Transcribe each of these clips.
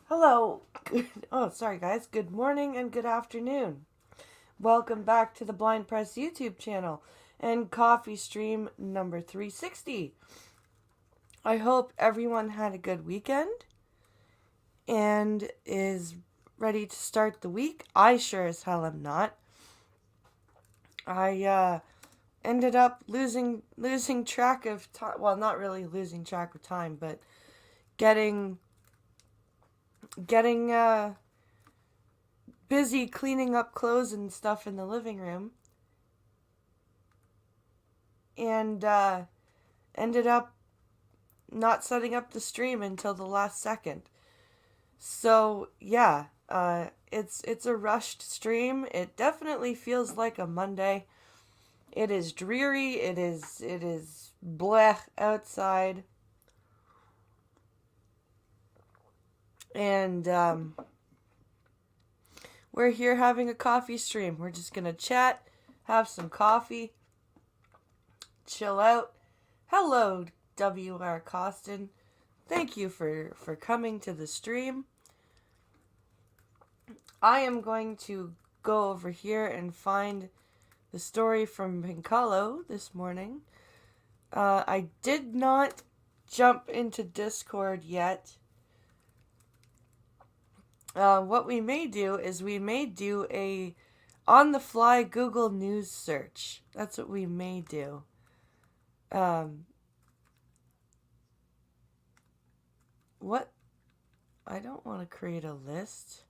Hello. Sorry guys. Good morning and good afternoon. Welcome back to the Blind Press YouTube channel and CoffeeStream number 360. I hope everyone had a good weekend and is ready to start the week. I sure as hell am not. I ended up losing track of time. Well, not really losing track of time, but getting getting busy cleaning up clothes and stuff in the living room, and ended up not setting up the stream until the last second. So yeah, it's a rushed stream. It definitely feels like a Monday. It is dreary. It is blech outside, and we're here having a coffee stream. We're just gonna chat, have some coffee, chill out. Hello, W.R. Costin. Thank you for coming to the stream. I am going to go over here and find the story from Pincalo this morning. I did not jump into Discord yet. What we may do is we may do a on-the-fly Google News search. That's what we may do. What? I don't want to create a list.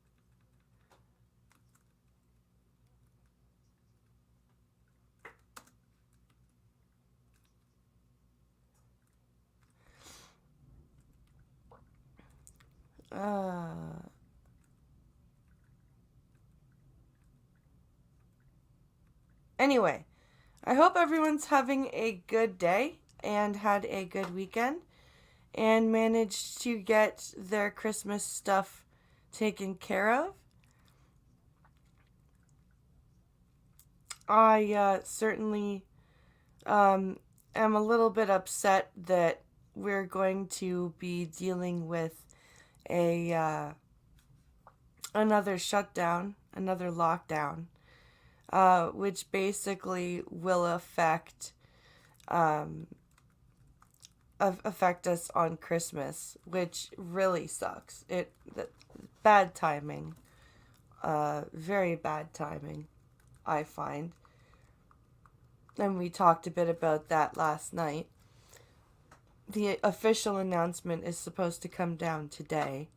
Anyway, I hope everyone's having a good day and had a good weekend and managed to get their Christmas stuff taken care of. I certainly am a little bit upset that we're going to be dealing with a another shutdown, another lockdown, which basically will affect us on Christmas, which really sucks. Bad timing, very bad timing, I find. And we talked a bit about that last night. The official announcement is supposed to come down today.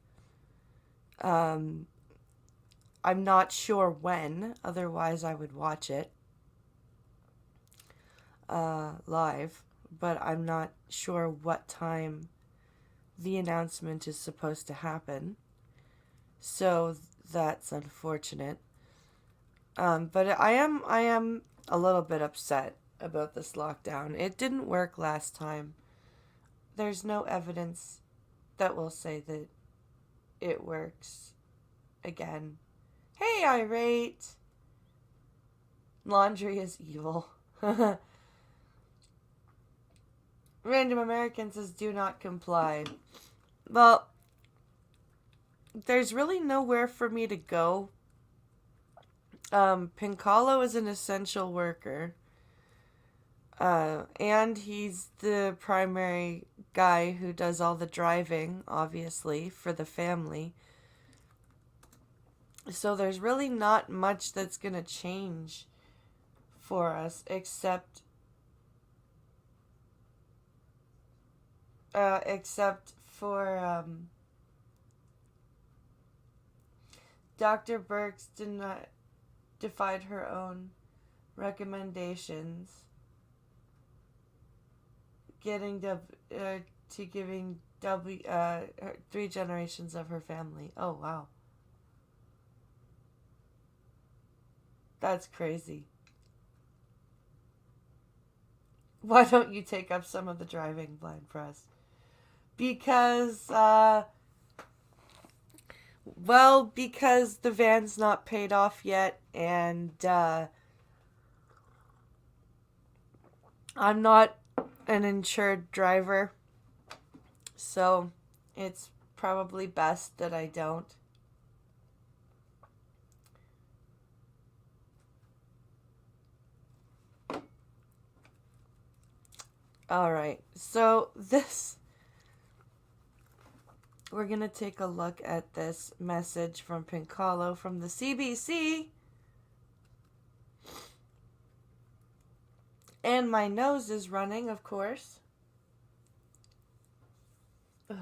I'm not sure when, otherwise I would watch it live, but I'm not sure what time the announcement is supposed to happen. So that's unfortunate. But I am a little bit upset about this lockdown. It didn't work last time. There's no evidence that will say that it works again. Hey, irate! Laundry is evil. Random American says do not comply. Well, there's really nowhere for me to go. Pincalo is an essential worker. And he's the primary guy who does all the driving, obviously, for the family. So there's really not much that's gonna change for us except for Dr. Burks defied her own recommendations, getting to giving three generations of her family. Oh wow, that's crazy. Why don't you take up some of the driving, Blind Press? Because because the van's not paid off yet, and I'm not an insured driver, so it's probably best that I don't. Alright, so we're going to take a look at this message from Pincalo from the CBC. And my nose is running, of course. Ugh.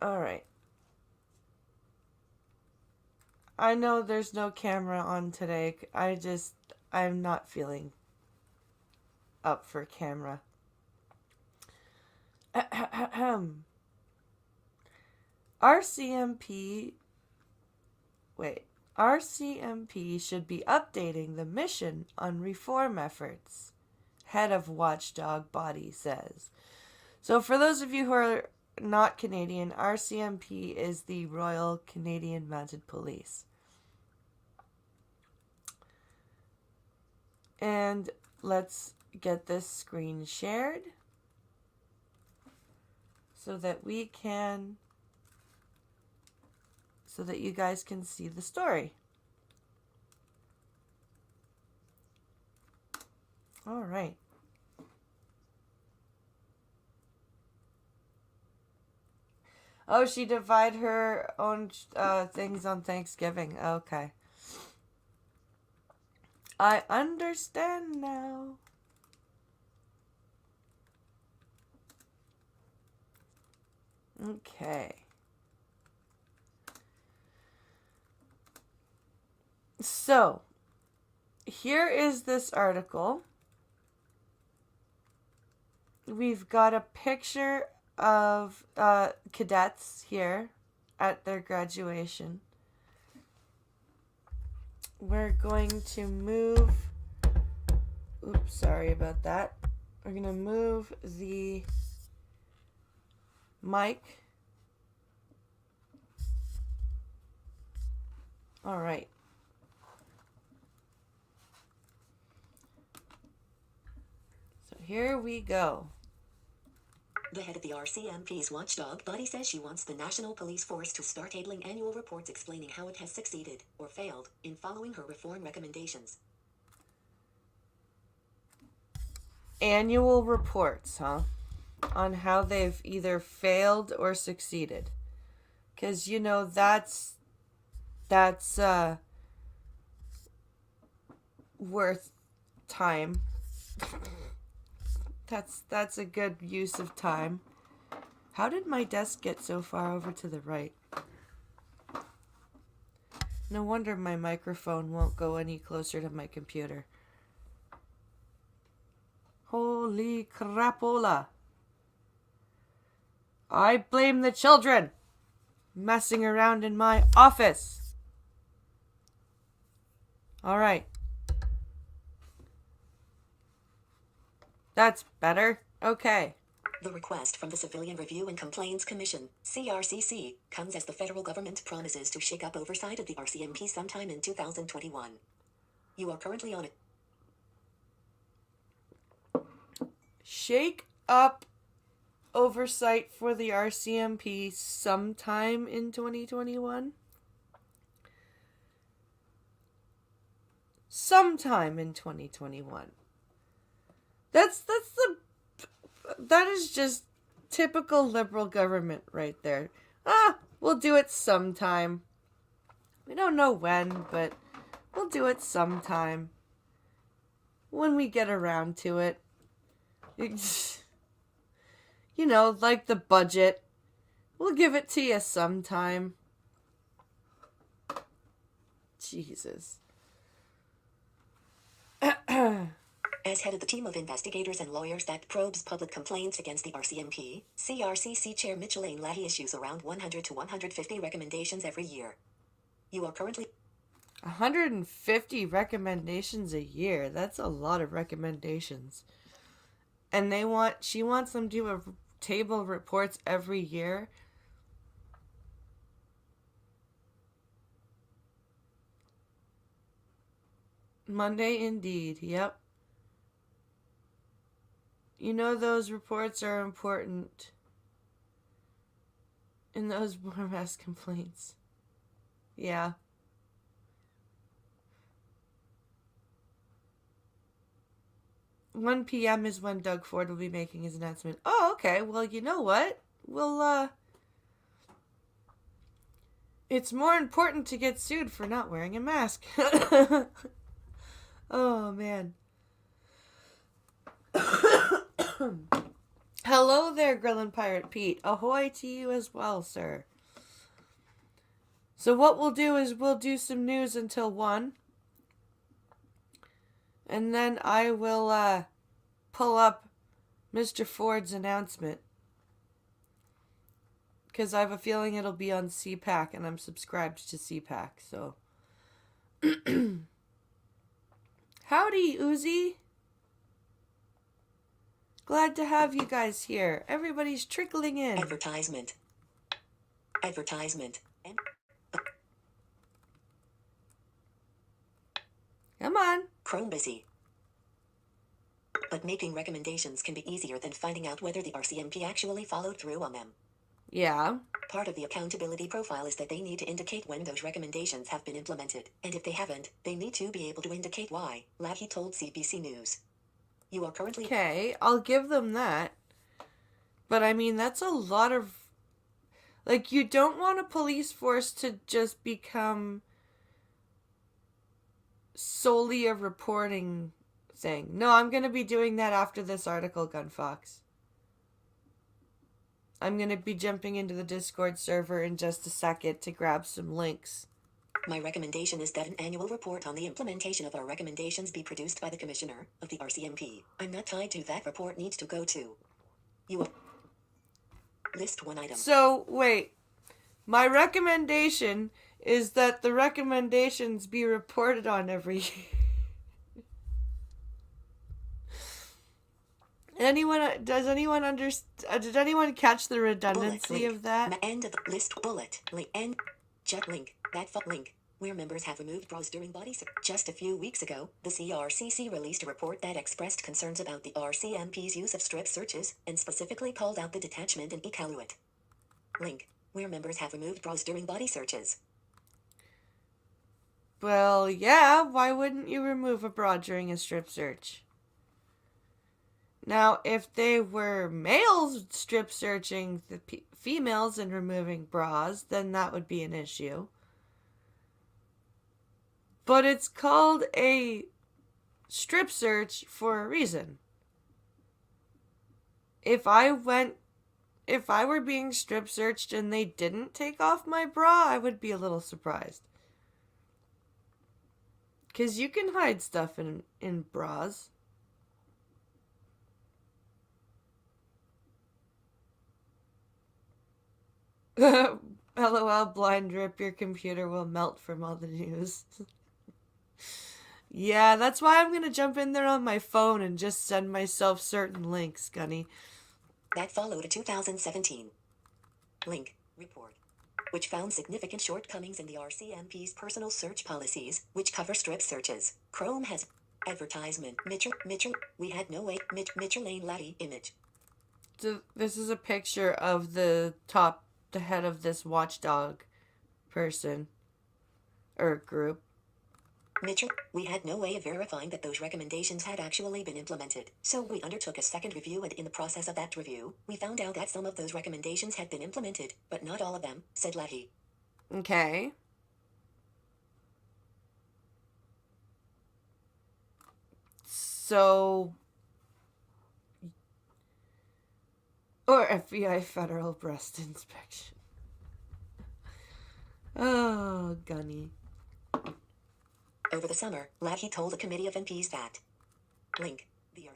Alright. I know there's no camera on today. I'm not feeling up for camera. RCMP should be updating the mission on reform efforts, head of watchdog body says. So for those of you who are not Canadian, RCMP is the Royal Canadian Mounted Police. And let's get this screen shared so that you guys can see the story. All right. Oh, she divided her own things on Thanksgiving. Okay. I understand now. Okay. So, here is this article. We've got a picture of cadets here at their graduation. We're going to move... Oops, sorry about that. We're going to move the mic. All right. So here we go. The head of the RCMP's watchdog body says she wants the National Police Force to start tabling annual reports explaining how it has succeeded, or failed, in following her reform recommendations. Annual reports, huh? On how they've either failed or succeeded. Because, you know, that's worth time. That's a good use of time. How did my desk get so far over to the right? No wonder my microphone won't go any closer to my computer. Holy crapola. I blame the children messing around in my office. All right. That's better. Okay. The request from the Civilian Review and Complaints Commission, CRCC, comes as the federal government promises to shake up oversight of the RCMP sometime in 2021. You are currently on it. Shake up oversight for the RCMP sometime in 2021? Sometime in 2021. That is just typical liberal government right there. We'll do it sometime. We don't know when, but we'll do it sometime. When we get around to it. You know, like the budget. We'll give it to you sometime. Jesus. As head of the team of investigators and lawyers that probes public complaints against the RCMP, CRCC Chair Micheline Lahey issues around 100 to 150 recommendations every year. You are currently... 150 recommendations a year. That's a lot of recommendations. And she wants them to table reports every year. Monday indeed, yep. You know those reports are important. And those more mass complaints. Yeah. "1 p.m. is when Doug Ford will be making his announcement." Oh, okay. Well, you know what? It's more important to get sued for not wearing a mask. Oh, man. Hello there, Grillin' Pirate Pete. Ahoy to you as well, sir. So what we'll do is we'll do some news until 1. And then I will pull up Mr. Ford's announcement. Because I have a feeling it'll be on CPAC, and I'm subscribed to CPAC, so. Howdy, Uzi. Glad to have you guys here. Everybody's trickling in. Advertisement. Come on. Chrome busy. But making recommendations can be easier than finding out whether the RCMP actually followed through on them. Yeah. Part of the accountability profile is that they need to indicate when those recommendations have been implemented, and if they haven't, they need to be able to indicate why, Lackey told CBC News. You are currently... Okay, I'll give them that. But I mean, that's a lot of... Like, you don't want a police force to just become solely a reporting thing. No, I'm going to be doing that after this article, Gunfox. I'm going to be jumping into the Discord server in just a second to grab some links. My recommendation is that an annual report on the implementation of our recommendations be produced by the Commissioner of the RCMP. I'm not tied to that report needs to go to. You list 1 item. So, wait. My recommendation is that the recommendations be reported on every year. Did anyone catch the redundancy of that? End of list bullet. Link. End. Jet link. That link. Where members have removed bras during body search. Just a few weeks ago, the CRCC released a report that expressed concerns about the RCMP's use of strip searches, and specifically called out the detachment in Iqaluit. Link. Where members have removed bras during body searches. Well, yeah, why wouldn't you remove a bra during a strip search? Now, if they were males strip searching the females and removing bras, then that would be an issue. But it's called a strip search for a reason. If I were being strip searched and they didn't take off my bra, I would be a little surprised. Because you can hide stuff in bras. LOL, blind drip, your computer will melt from all the news. Yeah, that's why I'm gonna jump in there on my phone and just send myself certain links, Gunny. That followed a 2017 link report, which found significant shortcomings in the RCMP's personal search policies, which cover strip searches. Chrome has advertisement. Mitchell, we had no way. Mitchell Lane Laddie image. So this is a picture of the head of this watchdog person or group. Mitchell, we had no way of verifying that those recommendations had actually been implemented, so we undertook a second review, and in the process of that review, we found out that some of those recommendations had been implemented, but not all of them, said Laddie. Okay. So... Or FBI Federal Breast Inspection. Oh, Gunny. Over the summer, Lackey told a committee of MPs that link, the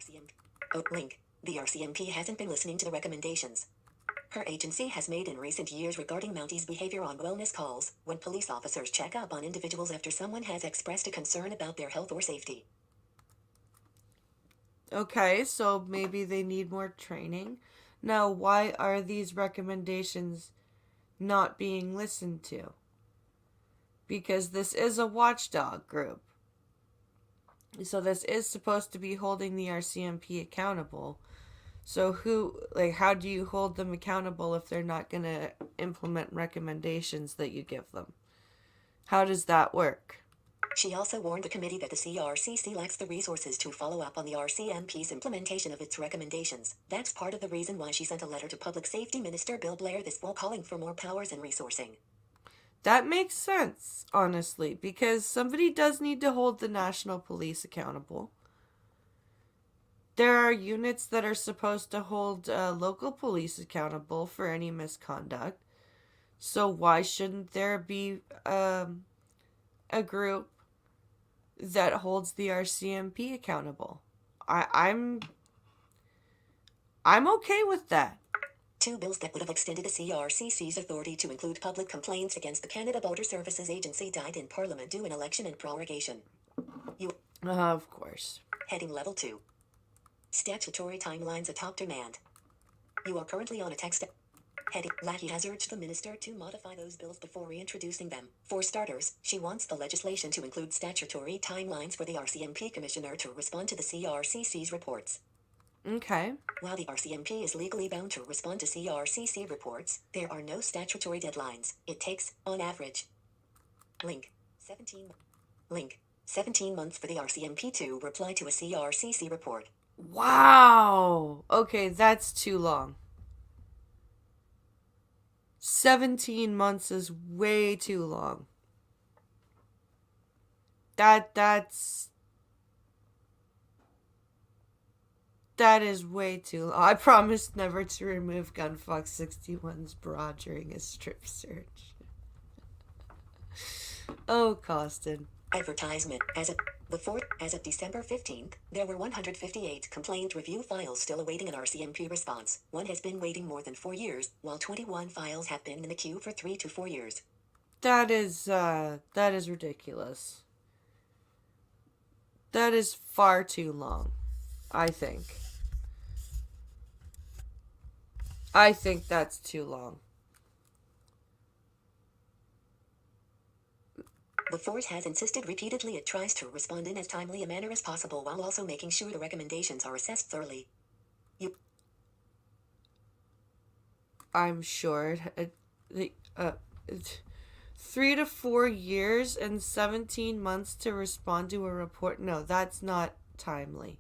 RCMP hasn't been listening to the recommendations her agency has made in recent years regarding Mounties' behavior on wellness calls, when police officers check up on individuals after someone has expressed a concern about their health or safety. Okay, so maybe they need more training. Now, why are these recommendations not being listened to? Because this is a watchdog group. So this is supposed to be holding the RCMP accountable. So how do you hold them accountable if they're not going to implement recommendations that you give them? How does that work? She also warned the committee that the CRCC lacks the resources to follow up on the RCMP's implementation of its recommendations. That's part of the reason why she sent a letter to Public Safety Minister Bill Blair this fall calling for more powers and resourcing. That makes sense, honestly, because somebody does need to hold the national police accountable. There are units that are supposed to hold local police accountable for any misconduct. So why shouldn't there be a group that holds the RCMP accountable? I'm okay with that. Two bills that would have extended the CRCC's authority to include public complaints against the Canada Border Services Agency died in Parliament due an election and prorogation. Of course. Heading Level 2. Statutory timelines atop demand. You are currently on a text. Heading Lackey has urged the minister to modify those bills before reintroducing them. For starters, she wants the legislation to include statutory timelines for the RCMP commissioner to respond to the CRCC's reports. Okay. While the RCMP is legally bound to respond to CRCC reports, there are no statutory deadlines. It takes, on average, Link 17 months for the RCMP to reply to a CRCC report. Wow. Okay, that's too long. 17 months is way too long. That is way too long. I promised never to remove Gunfox 61's bra during a strip search. Oh, Costin. Advertisement. As of December 15th, there were 158 complaint review files still awaiting an RCMP response. One has been waiting more than 4 years, while 21 files have been in the queue for 3 to 4 years. That is ridiculous. That is far too long, I think. I think that's too long. The force has insisted repeatedly it tries to respond in as timely a manner as possible while also making sure the recommendations are assessed thoroughly. I'm sure 3 to 4 years and 17 months to respond to a report. No, that's not timely.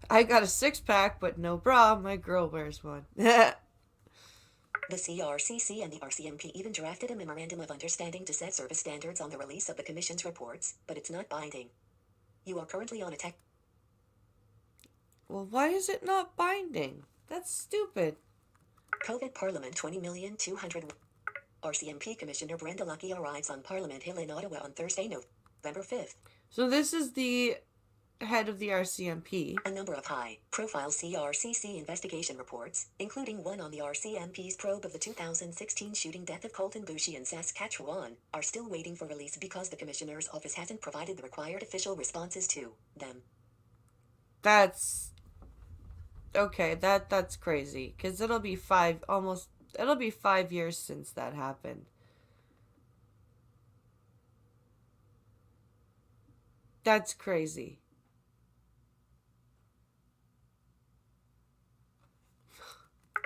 I got a 6-pack, but no bra. My girl wears one. The CRCC and the RCMP even drafted a memorandum of understanding to set service standards on the release of the Commission's reports, but it's not binding. You are currently on a tech. Well, why is it not binding? That's stupid. COVID Parliament 20,200,000. RCMP Commissioner Brenda Luckie arrives on Parliament Hill in Ottawa on Thursday, November 5th. So this is the head of the RCMP. A number of high-profile CRCC investigation reports, including one on the RCMP's probe of the 2016 shooting death of Colton Boushie in Saskatchewan, are still waiting for release because the Commissioner's office hasn't provided the required official responses to them. That's okay. That's crazy because it'll be 5 years since that happened. That's crazy.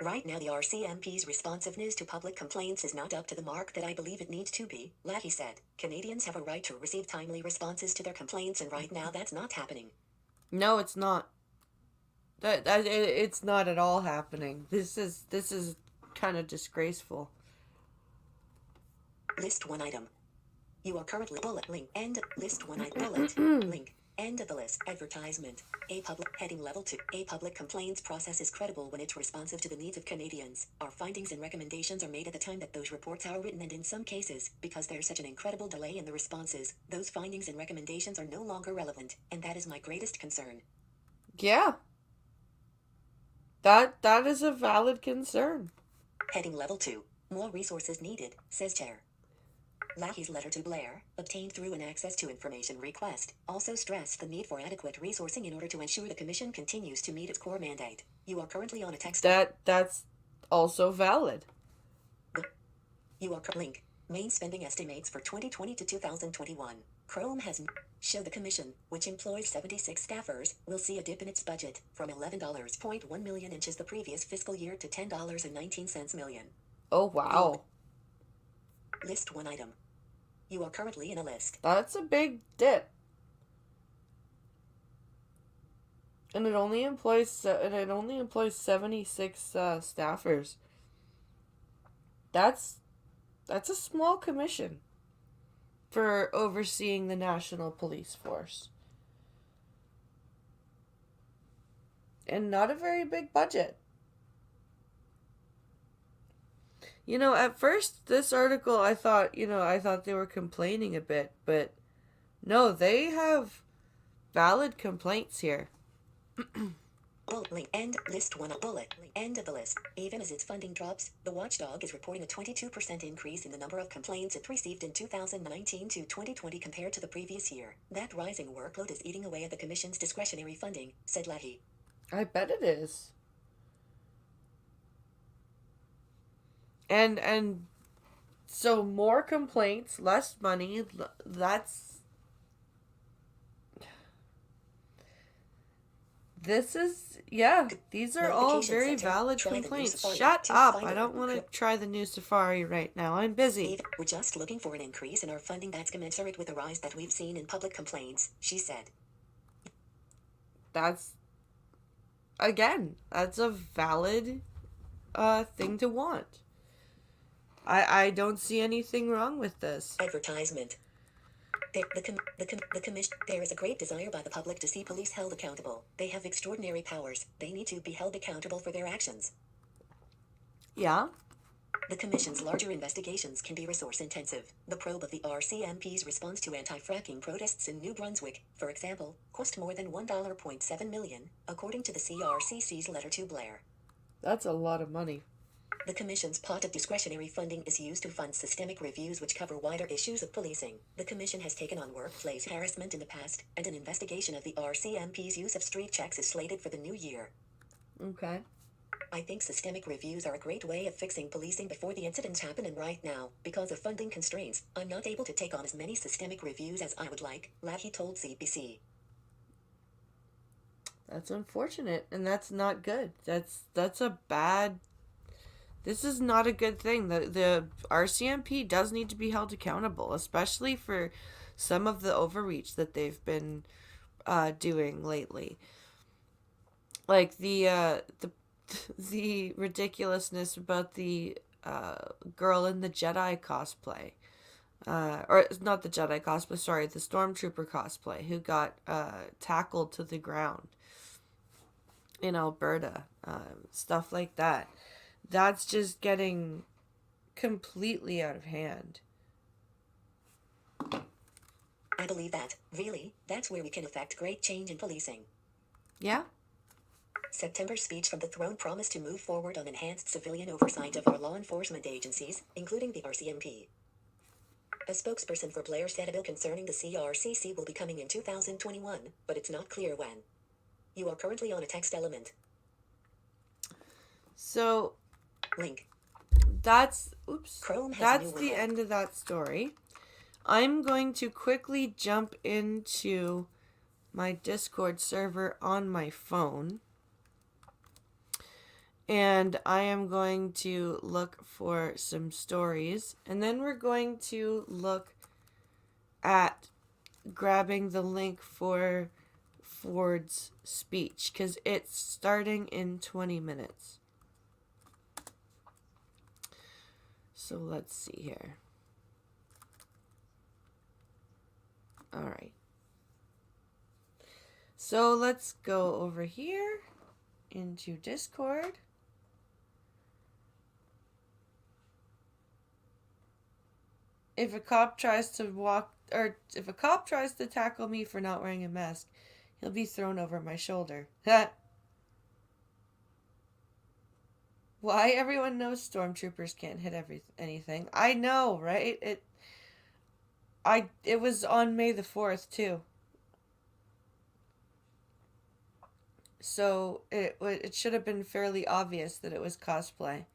Right now the RCMP's responsiveness to public complaints is not up to the mark that I believe it needs to be, Lackey said. Canadians have a right to receive timely responses to their complaints, and right now that's not happening. No, it's not. It's not at all happening. This is kind of disgraceful. List 1 item. You are currently bullet link end list 1 item bullet link. End of the list. Advertisement. A public heading level 2. A public complaints process is credible when it's responsive to the needs of Canadians. Our findings and recommendations are made at the time that those reports are written, and in some cases, because there's such an incredible delay in the responses, those findings and recommendations are no longer relevant, and that is my greatest concern. Yeah. That is a valid concern. Heading level 2. More resources needed, says Chair. Lackey's letter to Blair, obtained through an access to information request, also stressed the need for adequate resourcing in order to ensure the Commission continues to meet its core mandate. You are currently on a text. That's also valid. You are link. Main spending estimates for 2020 to 2021. Chrome has show the commission, which employs 76 staffers, will see a dip in its budget from $11.1 million inches the previous fiscal year to $10.19 million. Oh, wow. List one item. You are currently in a list. That's a big dip. And it only employs 76 staffers. That's a small commission for overseeing the National Police Force. And not a very big budget. You know, at first, this article, I thought they were complaining a bit, but no, they have valid complaints here. Bullet end list one bullet end of the list. Even as its funding drops, the watchdog is reporting a 22% increase in the number of complaints it received in 2019 to 2020 compared to the previous year. That rising workload is eating away at the commission's discretionary funding, said Lahey. I bet it is. And so more complaints, less money, these are all very valid complaints. Shut up, I don't want to try the new Safari right now, I'm busy. We're just looking for an increase in our funding that's commensurate with the rise that we've seen in public complaints, she said. That's a valid thing to want. I don't see anything wrong with this. Advertisement. The commission. There is a great desire by the public to see police held accountable. They have extraordinary powers. They need to be held accountable for their actions. Yeah. The commission's larger investigations can be resource intensive. The probe of the RCMP's response to anti-fracking protests in New Brunswick, for example, cost more than $1.7 million, according to the CRCC's letter to Blair. That's a lot of money. The Commission's pot of discretionary funding is used to fund systemic reviews which cover wider issues of policing. The Commission has taken on workplace harassment in the past, and an investigation of the RCMP's use of street checks is slated for the new year. Okay. I think systemic reviews are a great way of fixing policing before the incidents happen, and right now, because of funding constraints, I'm not able to take on as many systemic reviews as I would like, Lahey told CBC. That's unfortunate, and that's not good. That's a bad... This is not a good thing. The RCMP does need to be held accountable, especially for some of the overreach that they've been doing lately. Like the ridiculousness about the girl in the Jedi cosplay. Or not the Jedi cosplay, sorry, the Stormtrooper cosplay, who got tackled to the ground in Alberta. Stuff like that. That's just getting completely out of hand. I believe that, really, that's where we can effect great change in policing. Yeah? September speech from the throne promised to move forward on enhanced civilian oversight of our law enforcement agencies, including the RCMP. A spokesperson for Blair said a bill concerning the CRCC will be coming in 2021, but it's not clear when. You are currently on a text element. So... Link. That's the end of that story. I'm going to quickly jump into my Discord server on my phone. And I am going to look for some stories. And then we're going to look at grabbing the link for Ford's speech, because it's starting in 20 minutes. So let's see here. All right. So let's go over here into Discord. If a cop tries to tackle me for not wearing a mask, he'll be thrown over my shoulder. Why everyone knows stormtroopers can't hit anything. I know, right? It was on May the 4th too. So it should have been fairly obvious that it was cosplay.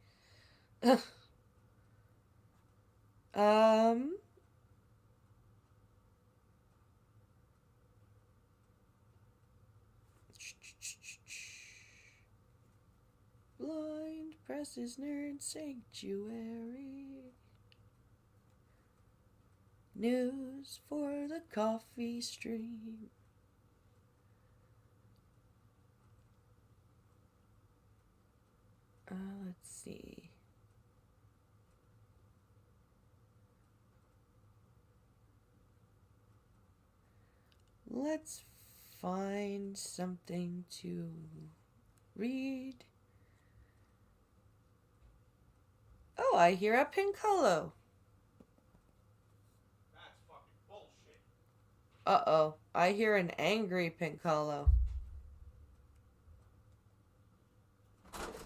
Blind Press's Nerd Sanctuary. News for the CoffeeStream. Let's see. Let's find something to read. Oh, I hear a Pincolo. That's fucking bullshit. Uh-oh, I hear an angry Pincolo.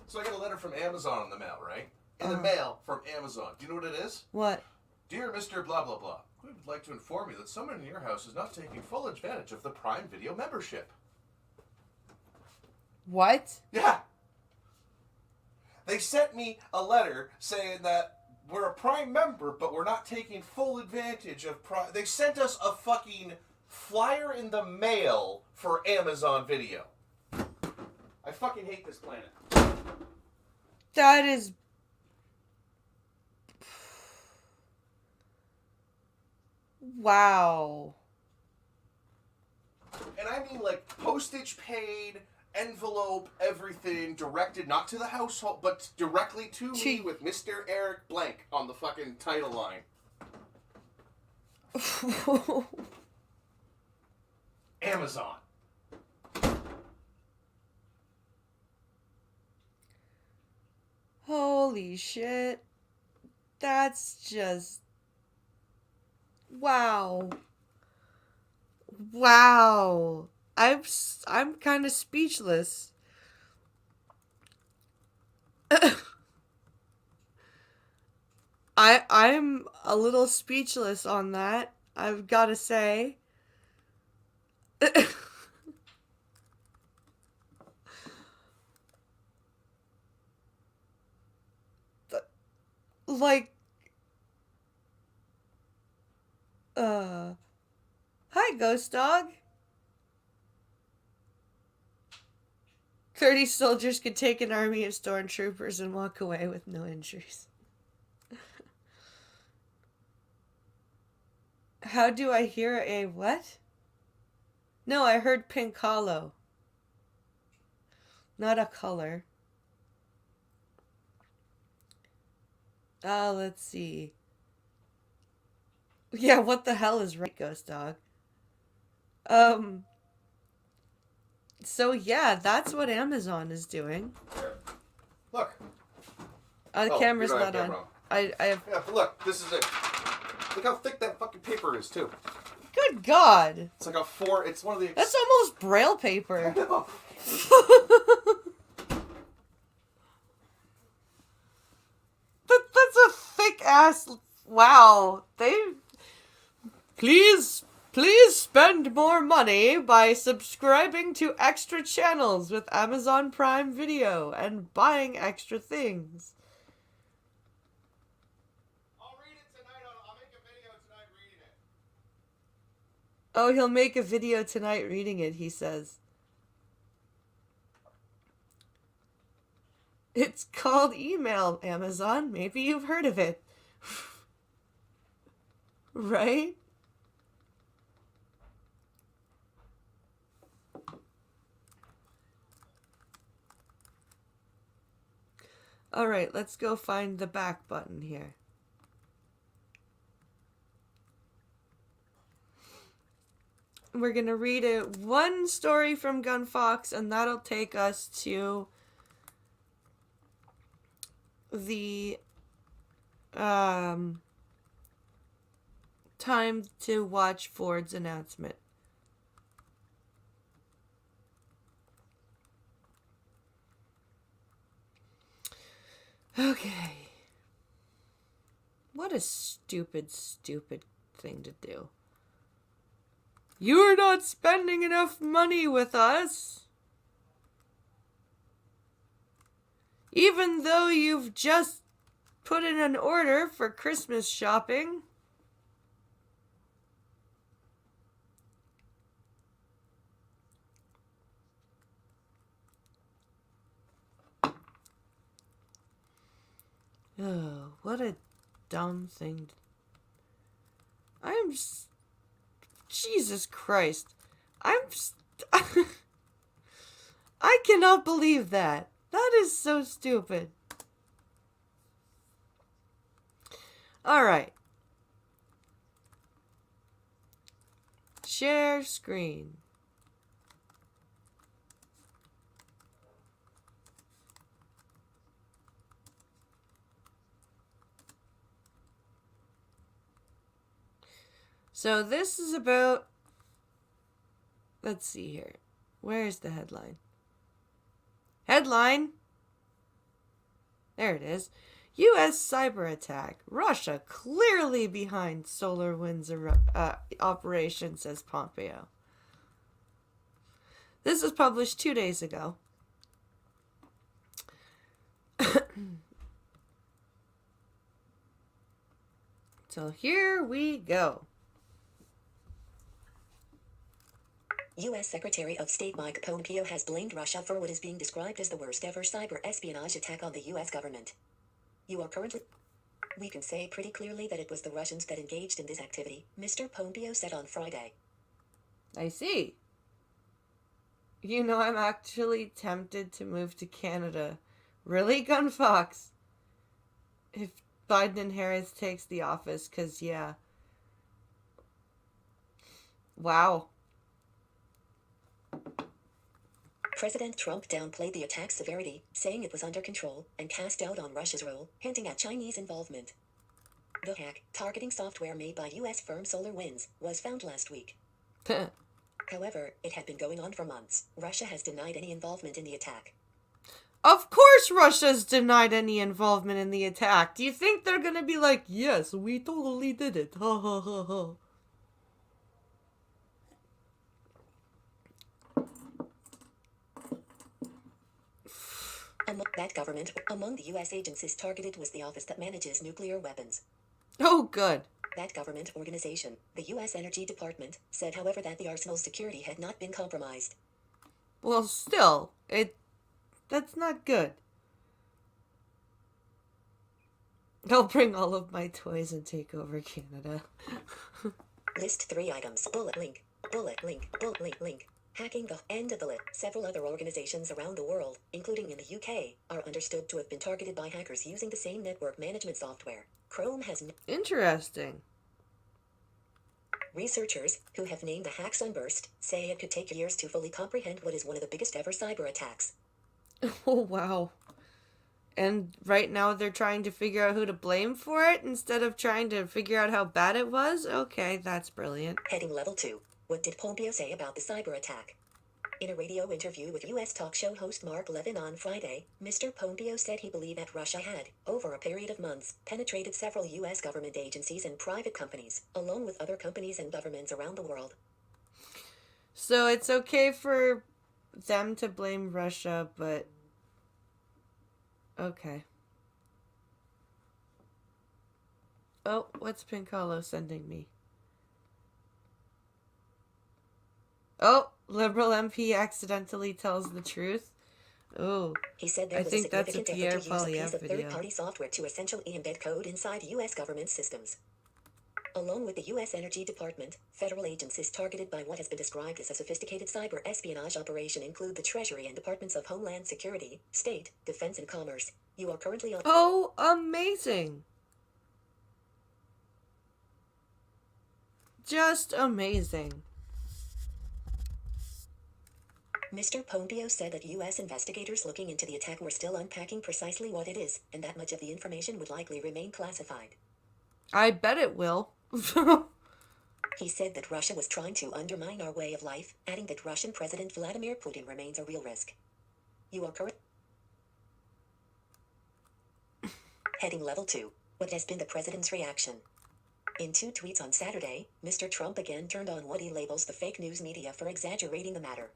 So I got a letter from Amazon in the mail, right? In the mail from Amazon. Do you know what it is? What? Dear Mr. Blah Blah Blah, we would like to inform you that someone in your house is not taking full advantage of the Prime Video membership. What? Yeah. They sent me a letter saying that we're a Prime member, but we're not taking full advantage of Prime. They sent us a fucking flyer in the mail for Amazon Video. I fucking hate this planet. That is... Wow. And I mean, like, postage paid, envelope, everything, directed not to the household, but directly to me with Mr. Eric Blank on the fucking title line. Amazon. Holy shit. That's just... Wow. Wow. I'm kind of speechless. I'm a little speechless on that, I've got to say. Like, hi, Ghost Dog. 30 soldiers could take an army of stormtroopers and walk away with no injuries. How do I hear a what? No, I heard pink hollow. Not a color. Let's see. Yeah, what the hell is right, Ghost Dog? So yeah, that's what Amazon is doing. Here. Look. The camera's you don't not have on. camera I have... Yeah, but look, this is it. Look how thick that fucking paper is, too. Good God. It's like a 4, it's one of the... That's almost Braille paper. That's a thick ass... Wow. Please spend more money by subscribing to extra channels with Amazon Prime Video and buying extra things. I'll read it tonight. I'll make a video tonight reading it. Oh, he'll make a video tonight reading it, he says. It's called email, Amazon. Maybe you've heard of it. Right? Alright, let's go find the back button here. We're gonna read one story from Gun Fox, and that'll take us to the time to watch Ford's announcement. Okay. What a stupid thing to do. You're not spending enough money with us. Even though you've just put in an order for Christmas shopping. Oh, what a dumb thing. I'm... Jesus Christ. I cannot believe that. That is so stupid. Alright. Share screen. So this is about... Let's see here. Where is the headline? Headline! There it is. U.S. cyber attack. Russia clearly behind SolarWinds operation, says Pompeo. This was published 2 days ago. So here we go. U.S. Secretary of State Mike Pompeo has blamed Russia for what is being described as the worst ever cyber espionage attack on the U.S. government. We can say pretty clearly that it was the Russians that engaged in this activity, Mr. Pompeo said on Friday. I see. You know, I'm actually tempted to move to Canada. Really, Gunfox? If Biden and Harris takes the office, because, yeah. Wow. President Trump downplayed the attack's severity, saying it was under control, and cast doubt on Russia's role, hinting at Chinese involvement. The hack, targeting software made by U.S. firm SolarWinds, was found last week. However, it had been going on for months. Russia has denied any involvement in the attack. Of course Russia's denied any involvement in the attack. Do you think they're gonna be like, yes, we totally did it. Ha ha ha ha. Among the U.S. agencies targeted was the office that manages nuclear weapons. Oh, good. That government organization, the U.S. Energy Department, said, however, that the arsenal's security had not been compromised. Well, still, that's not good. I'll bring all of my toys and take over Canada. List 3 items. Bullet link. Bullet link. Bullet link. Link. Hacking the end of the list. Several other organizations around the world, including in the UK, are understood to have been targeted by hackers using the same network management software. Chrome has... Interesting. Researchers, who have named the hack Sunburst, say it could take years to fully comprehend what is one of the biggest ever cyber attacks. Oh, wow. And right now they're trying to figure out who to blame for it instead of trying to figure out how bad it was? Okay, that's brilliant. Heading level 2. What did Pompeo say about the cyber attack? In a radio interview with U.S. talk show host Mark Levin on Friday, Mr. Pompeo said he believed that Russia had, over a period of months, penetrated several U.S. government agencies and private companies, along with other companies and governments around the world. So it's okay for them to blame Russia, but... Okay. Oh, what's Pincolo sending me? Oh, Liberal MP accidentally tells the truth. Oh, he said there I was think a that's a significant Pierre effort to use a piece Poilievre of video. third-party software to essentially embed code inside U.S. government systems. Along with the U.S. Energy Department, federal agencies targeted by what has been described as a sophisticated cyber espionage operation include the Treasury and Departments of Homeland Security, State, Defense and Commerce. You are currently on... Oh, amazing. Just amazing. Mr. Pompeo said that U.S. investigators looking into the attack were still unpacking precisely what it is, and that much of the information would likely remain classified. I bet it will. He said that Russia was trying to undermine our way of life, adding that Russian President Vladimir Putin remains a real risk. You are correct. Heading level 2. What has been the president's reaction? In 2 tweets on Saturday, Mr. Trump again turned on what he labels the fake news media for exaggerating the matter.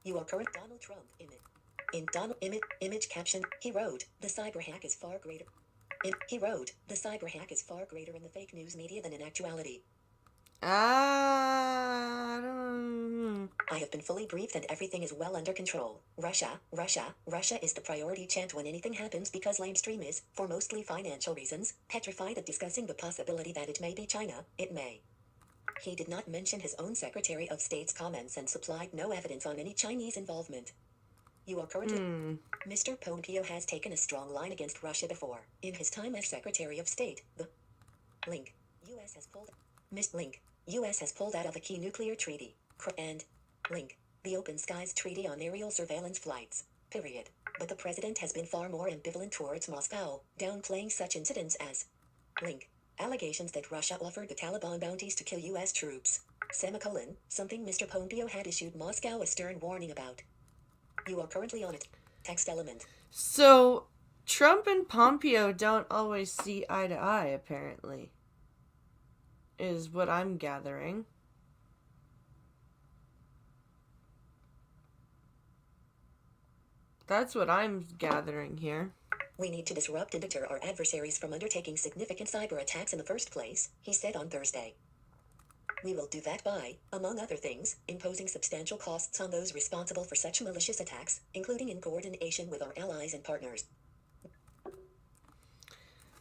You are correct. Donald Trump image caption, he wrote, the cyber hack is far greater. He wrote, the cyber hack is far greater in the fake news media than in actuality. I don't. I have been fully briefed and everything is well under control. Russia, Russia, Russia is the priority chant when anything happens because lamestream is, for mostly financial reasons, petrified of discussing the possibility that it may be China. It may. He did not mention his own Secretary of State's comments and supplied no evidence on any Chinese involvement. You are currently... Mr. Pompeo has taken a strong line against Russia before. In his time as Secretary of State, the... Link. U.S. has pulled... Link. U.S. has pulled out of the key nuclear treaty. And... Link. The Open Skies Treaty on aerial surveillance flights. Period. But the president has been far more ambivalent towards Moscow, downplaying such incidents as... Link. Allegations that Russia offered the Taliban bounties to kill U.S. troops. Semicolon. Something Mr. Pompeo had issued Moscow a stern warning about. You are currently on it. Text element. So, Trump and Pompeo don't always see eye to eye, apparently. Is what I'm gathering. That's what I'm gathering here. We need to disrupt and deter our adversaries from undertaking significant cyber attacks in the first place, he said on Thursday. We will do that by, among other things, imposing substantial costs on those responsible for such malicious attacks, including in coordination with our allies and partners.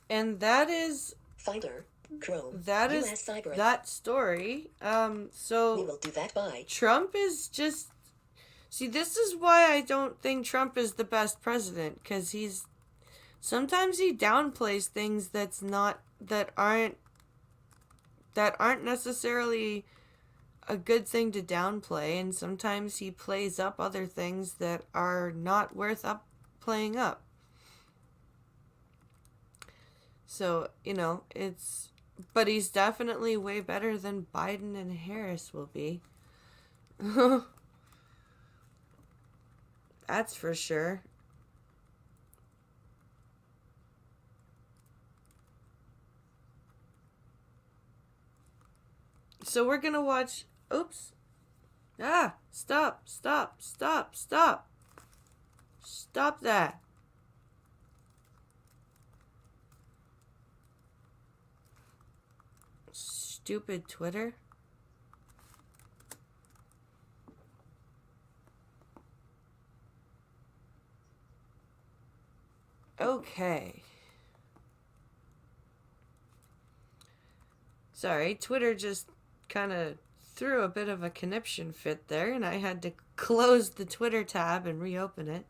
And that is... Finder, Chrome, that US is cyber that story. So... We will do that by... Trump is just... See, this is why I don't think Trump is the best president, because he's... Sometimes he downplays things that aren't necessarily a good thing to downplay, and sometimes he plays up other things that are not worth playing up. So, but he's definitely way better than Biden and Harris will be. That's for sure. So we're gonna watch... Oops. Stop. Stop that. Stupid Twitter. Okay. Sorry, Twitter just kind of threw a bit of a conniption fit there, and I had to close the Twitter tab and reopen it.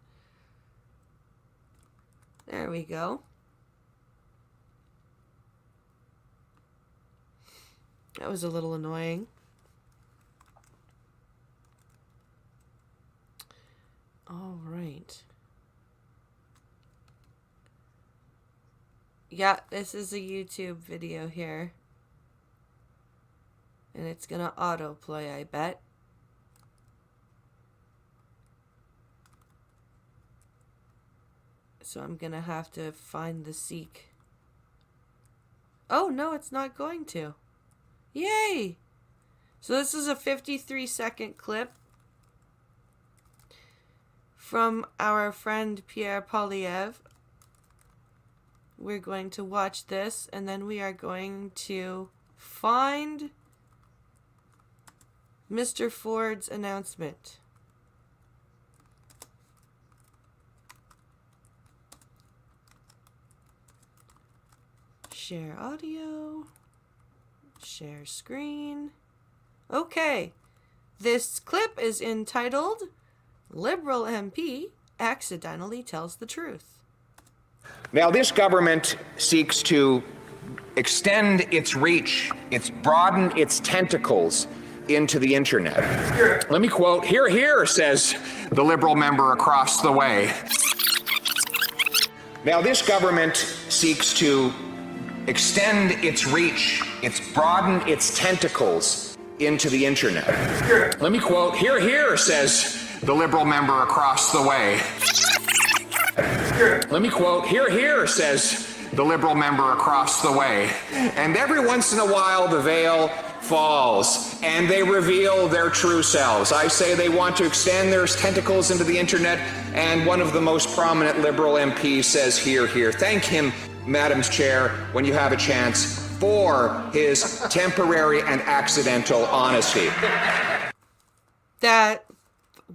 There we go. That was a little annoying. All right. Yeah, this is a YouTube video here. And it's gonna autoplay, I bet. So I'm gonna have to find the seek. Oh, no, it's not going to. Yay! So this is a 53-second clip from our friend Pierre Polyev. We're going to watch this, and then we are going to find Mr. Ford's announcement. Share audio. Share screen. Okay. This clip is entitled Liberal MP Accidentally Tells the Truth. Now, this government seeks to extend its reach, broaden its tentacles into the internet. Let me quote, "Hear, hear," says the Liberal member across the way. Now, this government seeks to extend its reach, broaden its tentacles into the internet. Let me quote, "Hear, hear," says the Liberal member across the way. Let me quote, "Hear, hear," says the Liberal member across the way. And every once in a while, the veil falls and they reveal their true selves. I say they want to extend their tentacles into the internet, and one of the most prominent Liberal MPs says, "Hear, hear." Thank him, Madam Chair, when you have a chance. for his temporary and accidental honesty. That,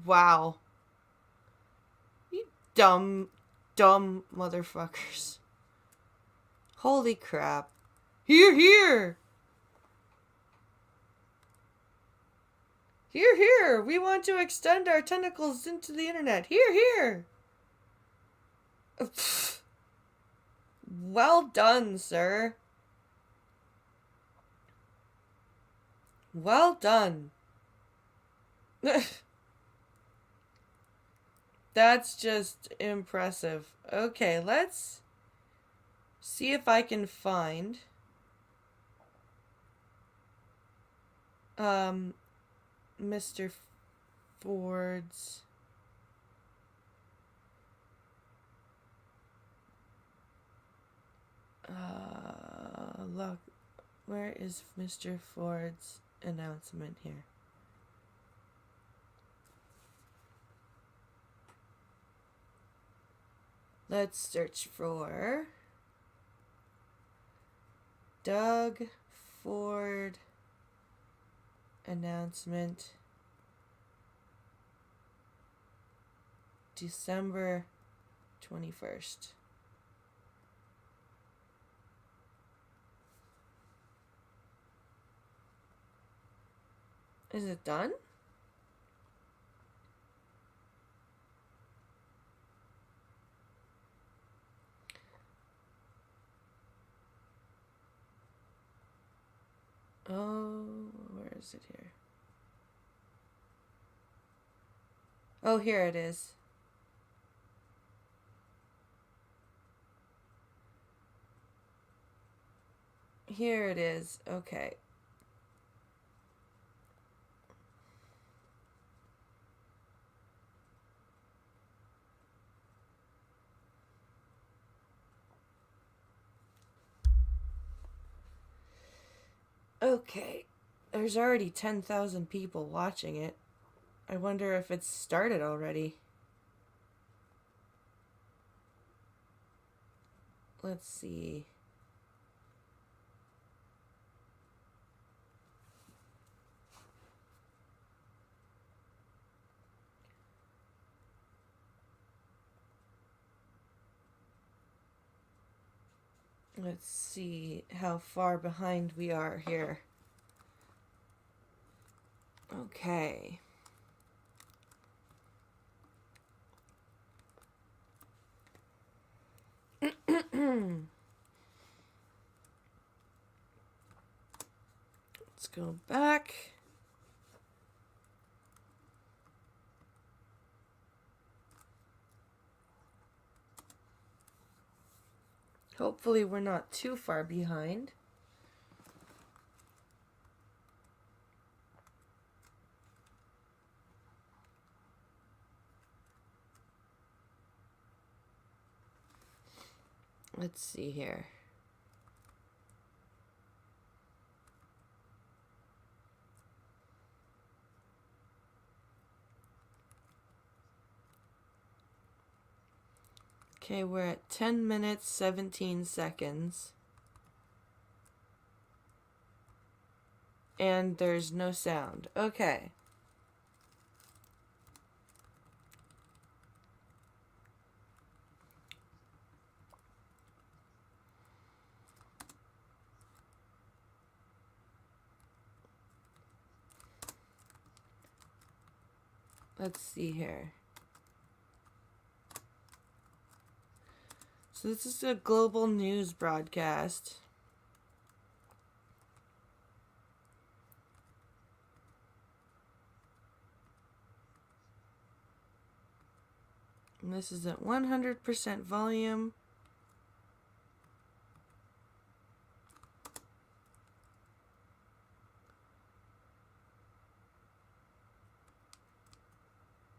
wow. You dumb motherfuckers. Holy crap. Hear, hear! Hear, hear! We want to extend our tentacles into the internet. Hear, hear! Well done, sir. Well done. That's just impressive. Okay, let's see if I can find Mr. Ford's look, where is Mr. Ford's announcement here? Let's search for Doug Ford announcement December 21st. Is it done? Oh, where is it here? Oh, here it is. Here it is. Okay. Okay. There's already 10,000 people watching it. I wonder if it's started already. Let's see. Let's see how far behind we are here. Okay. Let's go back. Hopefully we're not too far behind. Let's see here. Okay, we're at 10 minutes, 17 seconds. And there's no sound. Okay. Let's see here. So this is a global news broadcast. And this is at 100% volume.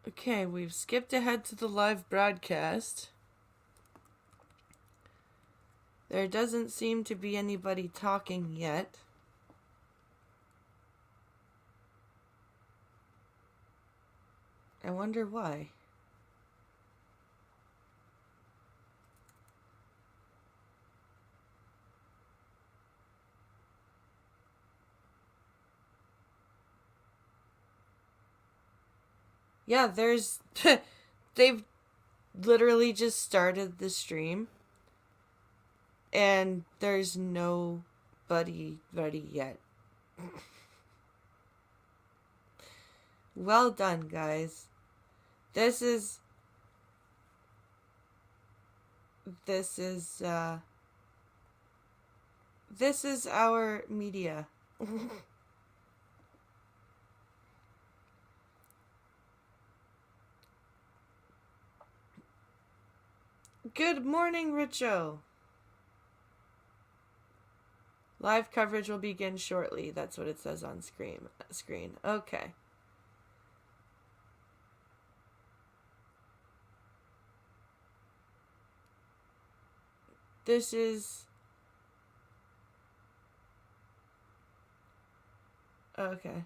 Okay, we've skipped ahead to the live broadcast. There doesn't seem to be anybody talking yet. I wonder why. Yeah, there's... they've literally just started the stream. And there's nobody ready yet. Well done, guys. This is our media. Good morning, Richo. Live coverage will begin shortly. That's what it says on screen. Okay. This is... Okay.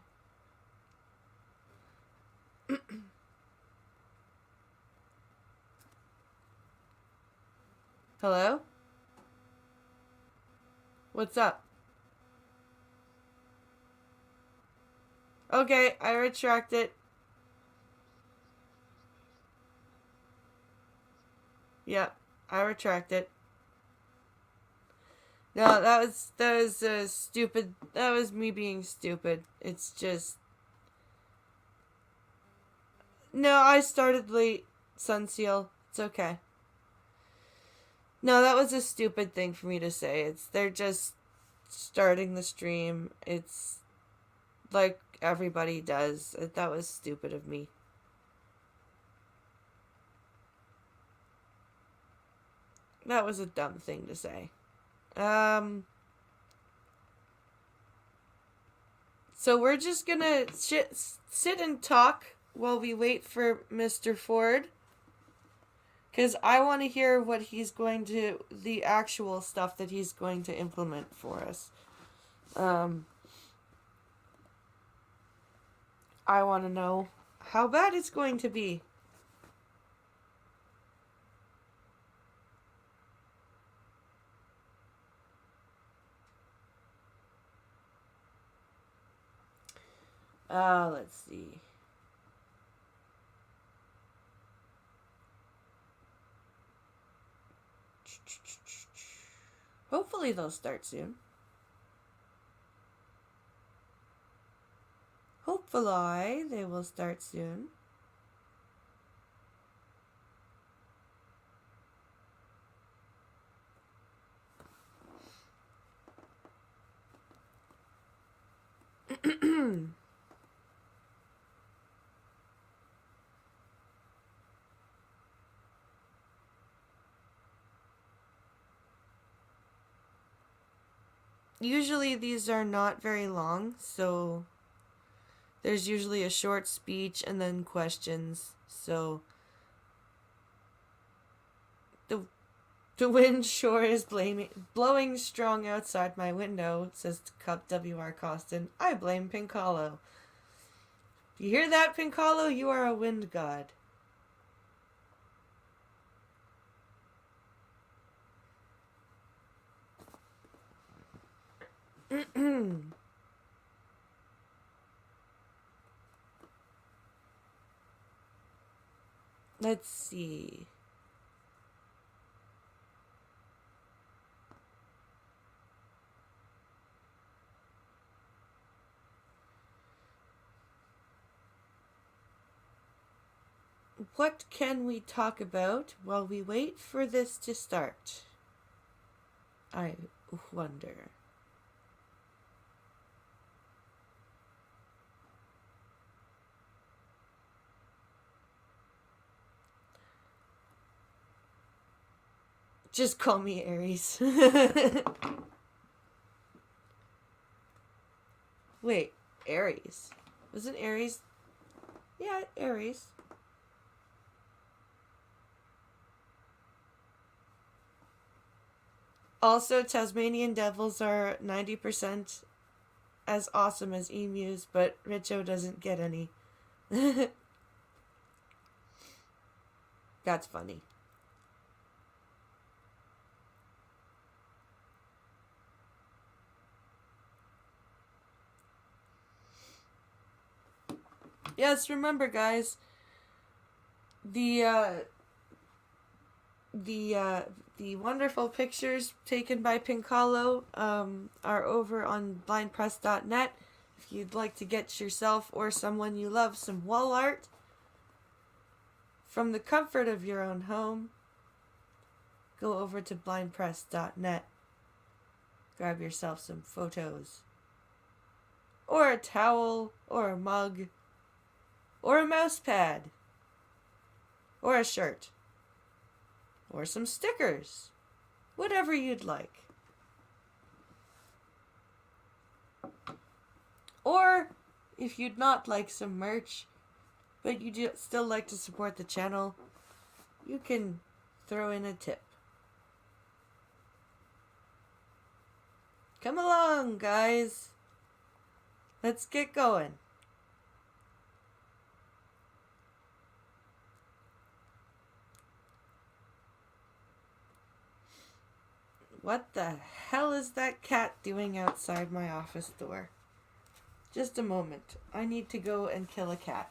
Hello? What's up? Okay, I retract it. Yep, I retract it. No, that was stupid. That was me being stupid. It's just... No, I started late, Sunseal. It's okay. No, that was a stupid thing for me to say. They're just starting the stream. It's like everybody does. That was stupid of me. That was a dumb thing to say. So we're just gonna sit and talk while we wait for Mr. Ford. Because I want to hear what he's going to... the actual stuff that he's going to implement for us. I want to know how bad it's going to be. Let's see. Hopefully they'll start soon. Hopefully they will start soon. Usually these are not very long, so there's usually a short speech and then questions. So the wind sure is blowing strong outside my window, says Cup W.R. Costin. I blame Pincalo. You hear that, Pincalo? You are a wind god. Let's see. What can we talk about while we wait for this to start? I wonder. Just call me Aries. Wait, Aries. Wasn't Aries? Yeah, Aries. Also, Tasmanian devils are 90% as awesome as emus, but Richo doesn't get any. That's funny. Yes, remember guys, The the wonderful pictures taken by Pinkalo are over on blindpress.net. If you'd like to get yourself or someone you love some wall art from the comfort of your own home, go over to blindpress.net. Grab yourself some photos, or a towel, or a mug, or a mouse pad, or a shirt, or some stickers, whatever you'd like. Or if you'd not like some merch, but you'd still like to support the channel, you can throw in a tip. Come along, guys. Let's get going. What the hell is that cat doing outside my office door? Just a moment. I need to go and kill a cat.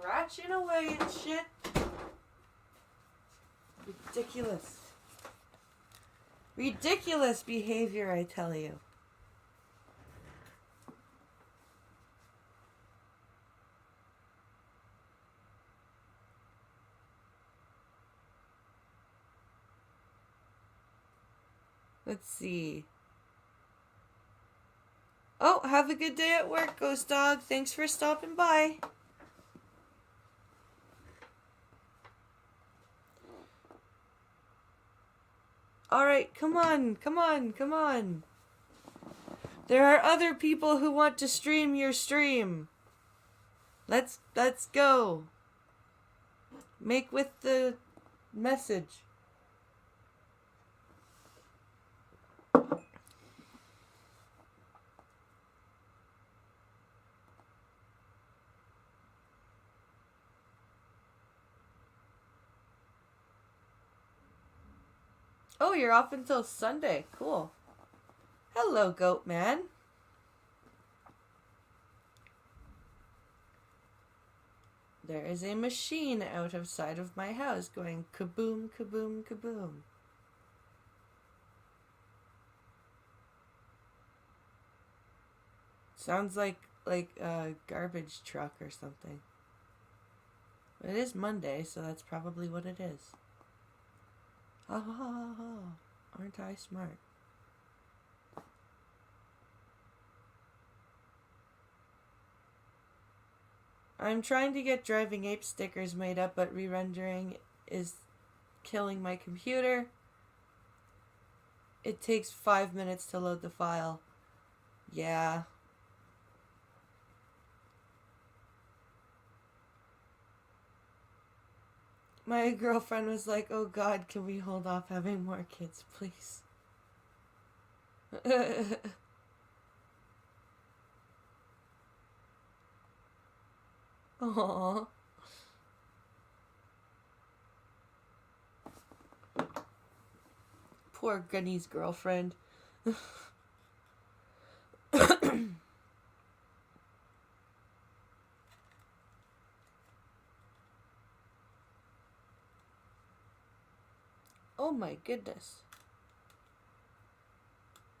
Scratching away and shit. Ridiculous. Ridiculous behavior, I tell you. Let's see. Oh, have a good day at work, Ghost Dog. Thanks for stopping by. Alright, come on, come on, come on. There are other people who want to stream your stream. Let's go. Make with the message. Oh, you're off until Sunday. Cool. Hello, Goat Man. There is a machine out of sight of my house going kaboom, kaboom, kaboom. Sounds like a garbage truck or something. It is Monday, so that's probably what it is. Ha ha ha ha. Aren't I smart? I'm trying to get Driving Ape stickers made up, but re-rendering is killing my computer. It takes 5 minutes to load the file. Yeah. My girlfriend was like, oh God, can we hold off having more kids, please? Aww. Poor Gunny's girlfriend. Oh my goodness.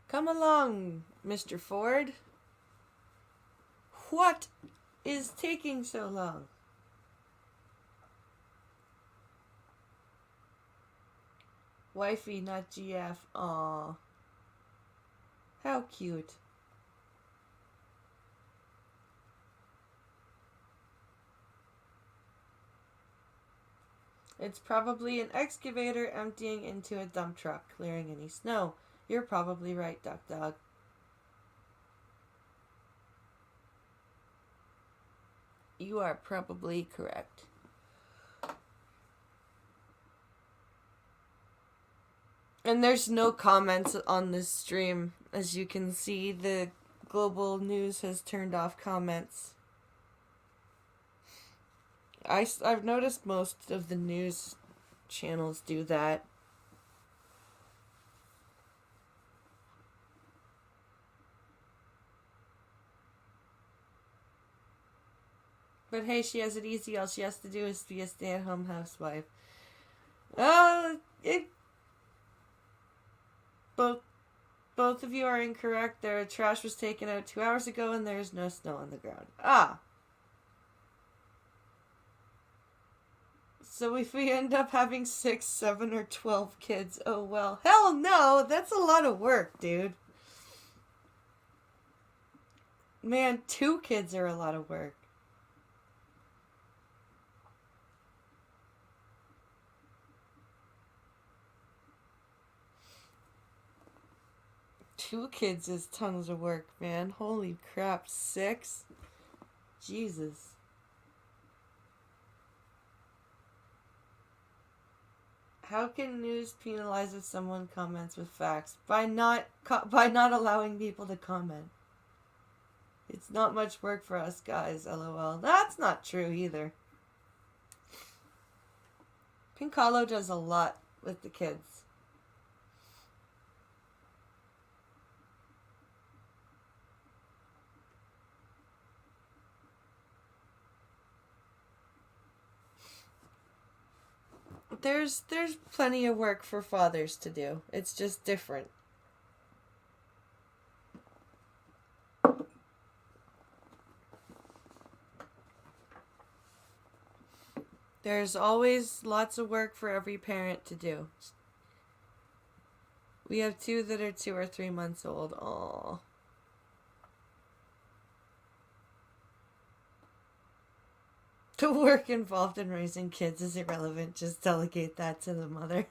Come along, Mr. Ford. What is taking so long? Wifey, not GF. Aw. How cute. It's probably an excavator emptying into a dump truck, clearing any snow. You're probably right, Duck Dog. You are probably correct. And there's no comments on this stream. As you can see, the global news has turned off comments. I've noticed most of the news channels do that. But hey, she has it easy. All she has to do is be a stay-at-home housewife. Both of you are incorrect. Their trash was taken out 2 hours ago and there is no snow on the ground. So if we end up having 6, 7, or 12 kids, oh well. Hell no! That's a lot of work, dude. Man, 2 kids are a lot of work. Two kids is tons of work, man. Holy crap. 6? Jesus. How can news penalize if someone comments with facts? By not allowing people to comment. It's not much work for us guys, lol. That's not true either. Pincalo does a lot with the kids. There's plenty of work for fathers to do. It's just different. There's always lots of work for every parent to do. We have 2 that are 2 or 3 months old. Aww. The work involved in raising kids is irrelevant. Just delegate that to the mother.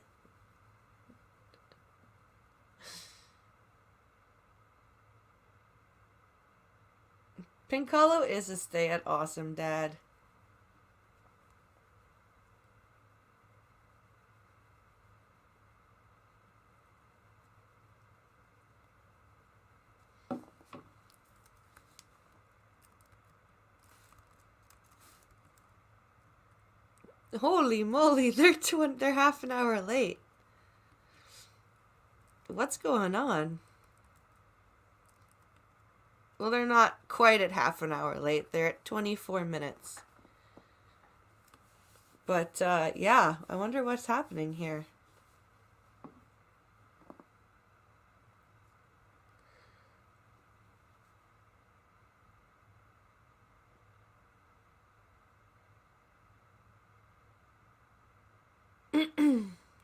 Pincalo is a stay-at-awesome dad. Holy moly, they're half an hour late. What's going on? Well, they're not quite at half an hour late. They're at 24 minutes. But, yeah, I wonder what's happening here.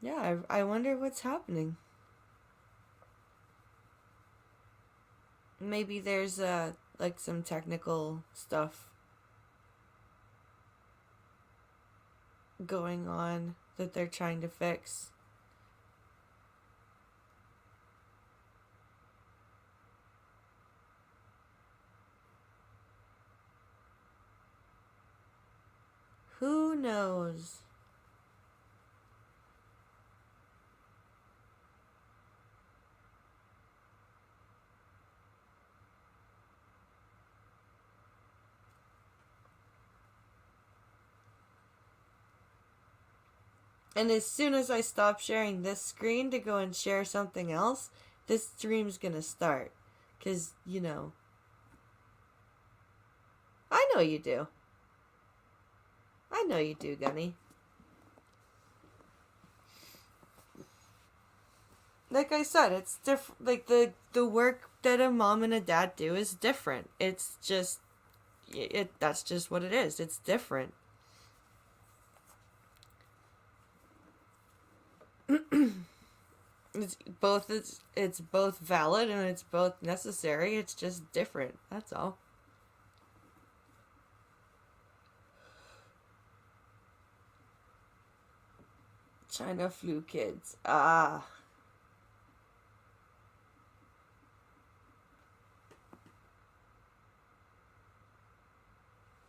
Yeah, I wonder what's happening. Maybe there's, like some technical stuff going on that they're trying to fix. Who knows? And as soon as I stop sharing this screen to go and share something else, this stream's gonna start. 'Cause, you know. I know you do. I know you do, Gunny. Like I said, it's different. Like, the work that a mom and a dad do is different. It's just... that's just what it is. It's different. It's both valid and it's both necessary. It's just different. That's all. China flu kids. Ah.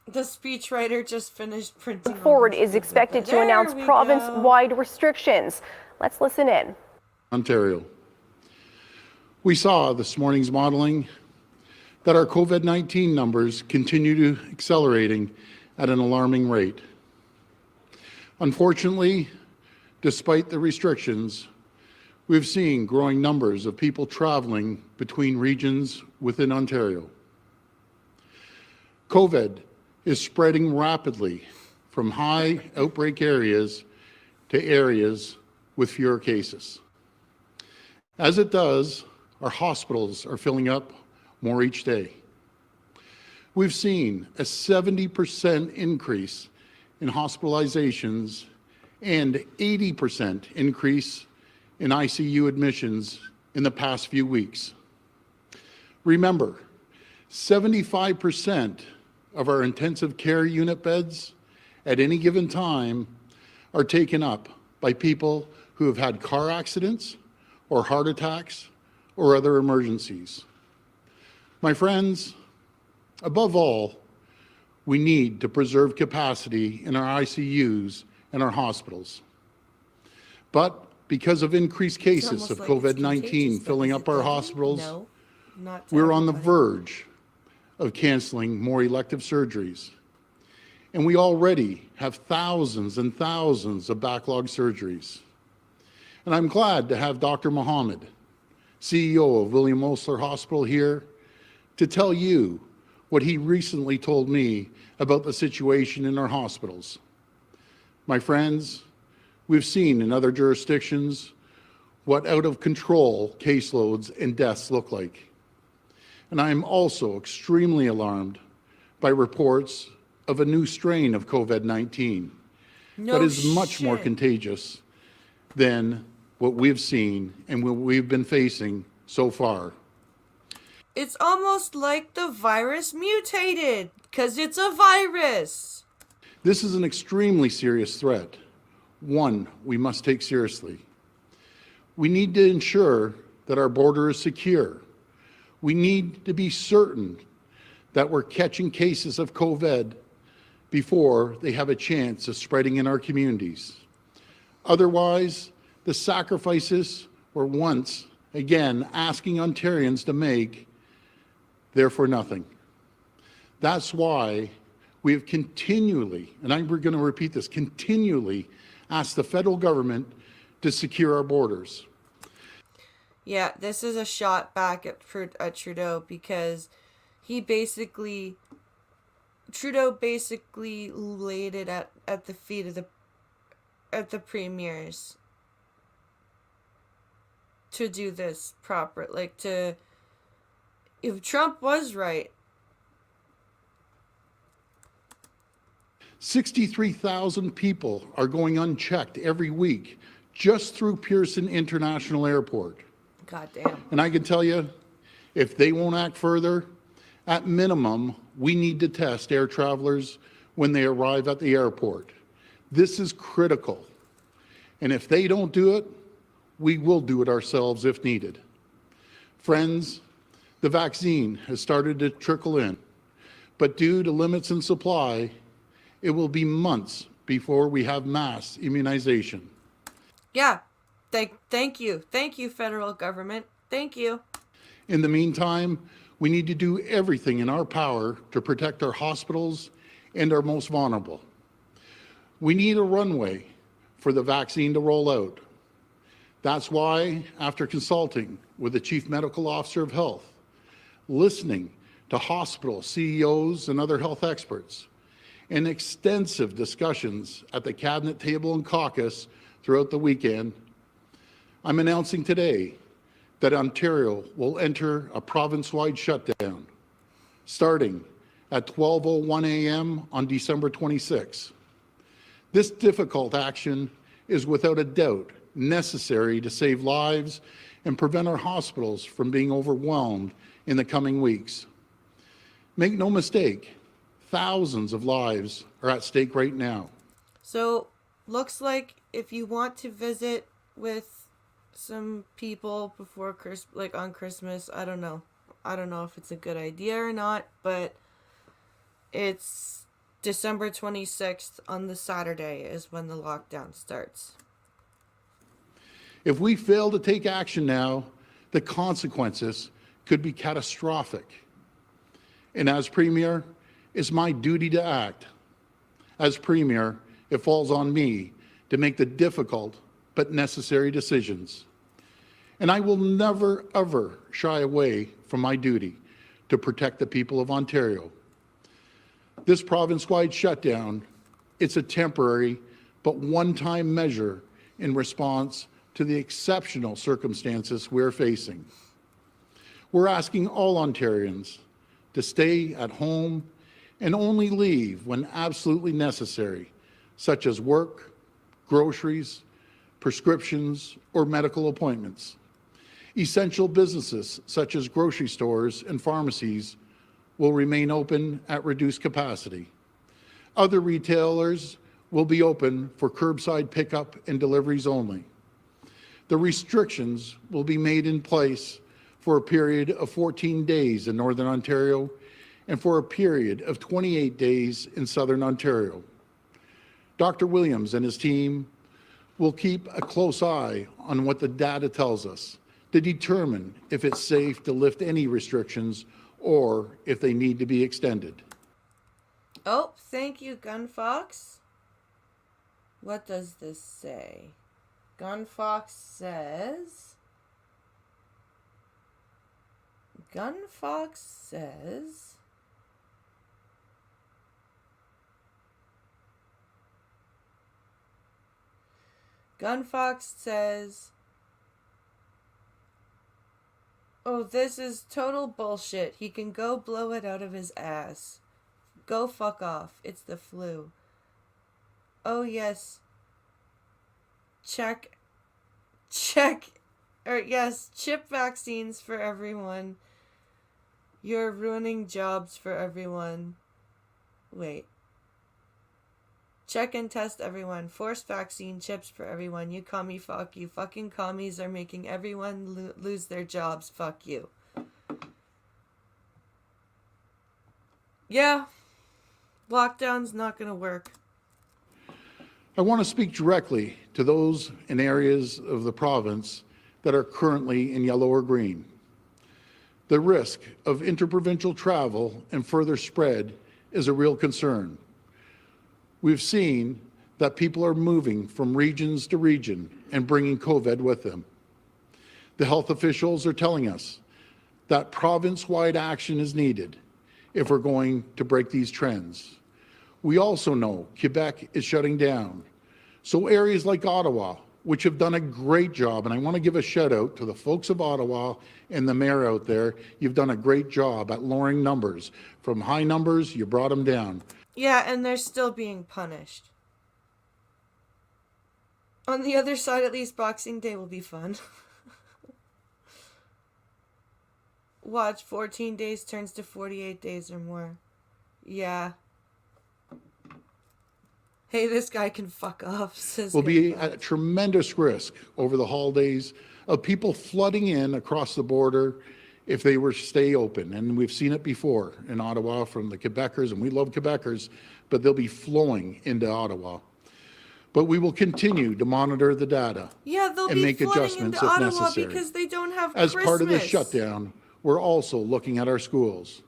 The speechwriter just finished printing. Forward is expected to announce province-wide restrictions. Let's listen in. Ontario. We saw this morning's modeling that our COVID-19 numbers continue to accelerating at an alarming rate. Unfortunately, despite the restrictions, we've seen growing numbers of people traveling between regions within Ontario. COVID is spreading rapidly from high outbreak areas to areas with fewer cases. As it does, our hospitals are filling up more each day. We've seen a 70% increase in hospitalizations and 80% increase in ICU admissions in the past few weeks. Remember, 75% of our intensive care unit beds at any given time are taken up by people who have had car accidents or heart attacks or other emergencies. My friends, above all, we need to preserve capacity in our ICUs and our hospitals. But because of increased cases of COVID-19 filling up our hospitals, we're on the verge of canceling more elective surgeries. And we already have thousands and thousands of backlog surgeries. And I'm glad to have Dr. Mohammed, CEO of William Osler Hospital, here to tell you what he recently told me about the situation in our hospitals. My friends, we've seen in other jurisdictions what out of control caseloads and deaths look like. And I am also extremely alarmed by reports of a new strain of COVID-19 that is much more contagious than what we've seen and what we've been facing so far. It's almost like the virus mutated, because it's a virus. This is an extremely serious threat, one we must take seriously. We need to ensure that our border is secure. We need to be certain that we're catching cases of COVID before they have a chance of spreading in our communities. Otherwise, the sacrifices we're once again asking Ontarians to make, they're for nothing. That's why we have continually, and we're going to repeat this, continually asked the federal government to secure our borders. Yeah, this is a shot back at Trudeau, because Trudeau basically laid it at the feet of the premiers to do this proper. If Trump was right. 63,000 people are going unchecked every week just through Pearson International Airport. God damn. And I can tell you, if they won't act further, at minimum, we need to test air travelers when they arrive at the airport. This is critical. And if they don't do it, we will do it ourselves if needed. Friends, the vaccine has started to trickle in, but due to limits in supply, it will be months before we have mass immunization. Yeah. Thank you. Thank you, federal government. Thank you. In the meantime, we need to do everything in our power to protect our hospitals and our most vulnerable. We need a runway for the vaccine to roll out. That's why, after consulting with the Chief Medical Officer of Health, listening to hospital CEOs and other health experts, and extensive discussions at the cabinet table and caucus throughout the weekend, I'm announcing today that Ontario will enter a province-wide shutdown starting at 12:01 a.m. on December 26. This difficult action is without a doubt necessary to save lives and prevent our hospitals from being overwhelmed in the coming weeks. Make no mistake, thousands of lives are at stake right now. So looks like if you want to visit with some people before Christmas, like on Christmas, I don't know if it's a good idea or not, but it's December 26th on the Saturday is when the lockdown starts. If we fail to take action now, the consequences could be catastrophic. And as Premier, it's my duty to act. As Premier, it falls on me to make the difficult but necessary decisions. And I will never, ever shy away from my duty to protect the people of Ontario. This province-wide shutdown, it's a temporary but one-time measure in response to the exceptional circumstances we're facing. We're asking all Ontarians to stay at home and only leave when absolutely necessary, such as work, groceries, prescriptions, or medical appointments. Essential businesses such as grocery stores and pharmacies will remain open at reduced capacity. Other retailers will be open for curbside pickup and deliveries only. The restrictions will be made in place for a period of 14 days in Northern Ontario and for a period of 28 days in Southern Ontario. Dr. Williams and his team will keep a close eye on what the data tells us to determine if it's safe to lift any restrictions or if they need to be extended. Oh, thank you, Gunfox. What does this say? Gunfox says... Gunfox says... Gunfox says... Oh, this is total bullshit. He can go blow it out of his ass. Go fuck off. It's the flu. Oh, yes. Check. Or, yes, chip vaccines for everyone. You're ruining jobs for everyone. Wait. Check and test everyone. Forced vaccine chips for everyone. You commie fuck. You fucking commies are making everyone lose their jobs. Fuck you. Yeah. Lockdown's not gonna work. I want to speak directly to those in areas of the province that are currently in yellow or green. The risk of interprovincial travel and further spread is a real concern. We've seen that people are moving from regions to region and bringing COVID with them. The health officials are telling us that province-wide action is needed if we're going to break these trends. We also know Quebec is shutting down. So areas like Ottawa, which have done a great job, and I want to give a shout out to the folks of Ottawa and the mayor out there, you've done a great job at lowering numbers. From high numbers, you brought them down. Yeah, and they're still being punished. On the other side, at least Boxing Day will be fun. Watch, 14 days turns to 48 days or more. Yeah. Hey, this guy can fuck off, says Will be at tremendous risk over the holidays of people flooding in across the border if they were to stay open. And we've seen it before in Ottawa from the Quebecers, and we love Quebecers, but they'll be flowing into Ottawa. But we will continue to monitor the data and make adjustments if necessary. Because they don't have As Christmas. part of this shutdown, we're also looking at our schools.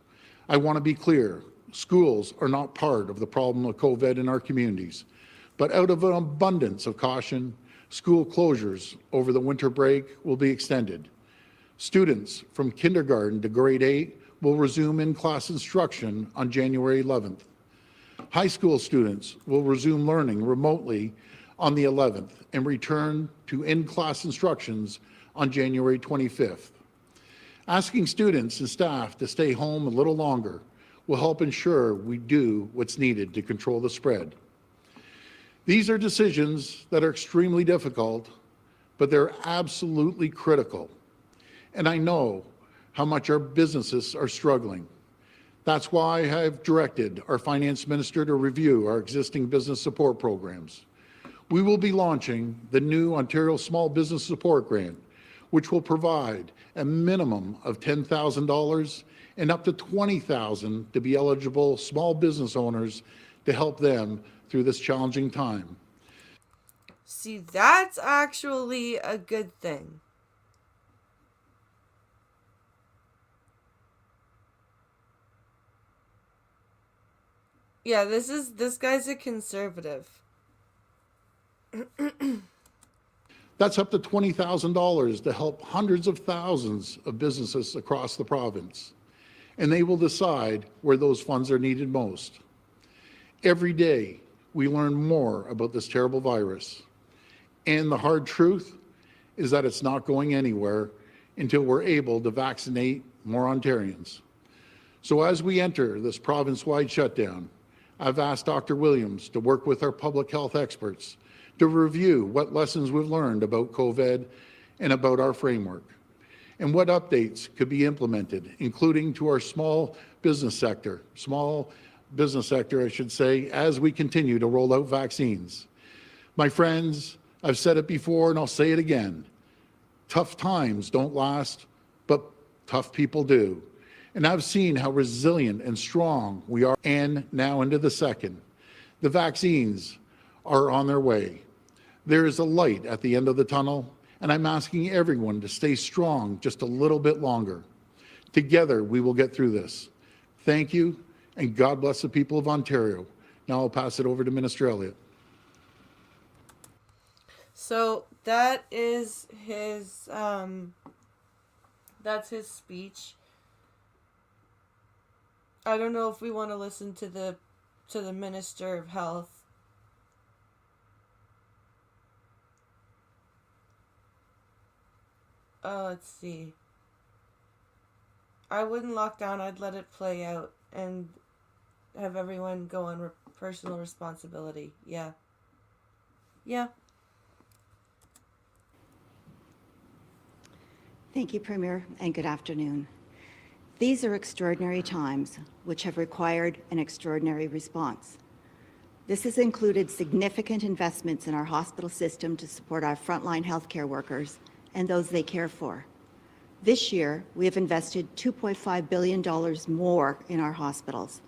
I want to be clear, schools are not part of the problem of COVID in our communities, but out of an abundance of caution, school closures over the winter break will be extended. Students from kindergarten to grade 8 will resume in-class instruction on January 11th. High school students will resume learning remotely on the 11th and return to in-class instructions on January 25th. Asking students and staff to stay home a little longer will help ensure we do what's needed to control the spread. These are decisions that are extremely difficult, but they're absolutely critical. And I know how much our businesses are struggling. That's why I have directed our finance minister to review our existing business support programs. We will be launching the new Ontario Small Business Support Grant, which will provide a minimum of $10,000 and up to $20,000 to be eligible small business owners to help them through this challenging time. See, that's actually a good thing. Yeah, this guy's a conservative. That's up to $20,000 to help hundreds of thousands of businesses across the province, and they will decide where those funds are needed most. Every day, we learn more about this terrible virus, and the hard truth is that it's not going anywhere until we're able to vaccinate more Ontarians. So as we enter this province-wide shutdown, I've asked Dr. Williams to work with our public health experts to review what lessons we've learned about COVID and about our framework, and what updates could be implemented, including to our small business sector, I should say, as we continue to roll out vaccines. My friends, I've said it before and I'll say it again. Tough times don't last, but tough people do. And I've seen how resilient and strong we are, and now into the second. The vaccines are on their way. There is a light at the end of the tunnel, and I'm asking everyone to stay strong just a little bit longer. Together, we will get through this. Thank you, and God bless the people of Ontario. Now I'll pass it over to Minister Elliott. So that is his, that's his speech. I don't know if we want to listen to the Minister of Health. Let's see. I wouldn't lock down. I'd let it play out and have everyone go on personal responsibility. Yeah. Yeah. Thank you, Premier, and good afternoon. These are extraordinary times which have required an extraordinary response. This has included significant investments in our hospital system to support our frontline healthcare workers and those they care for. This year, we have invested $2.5 billion more in our hospitals,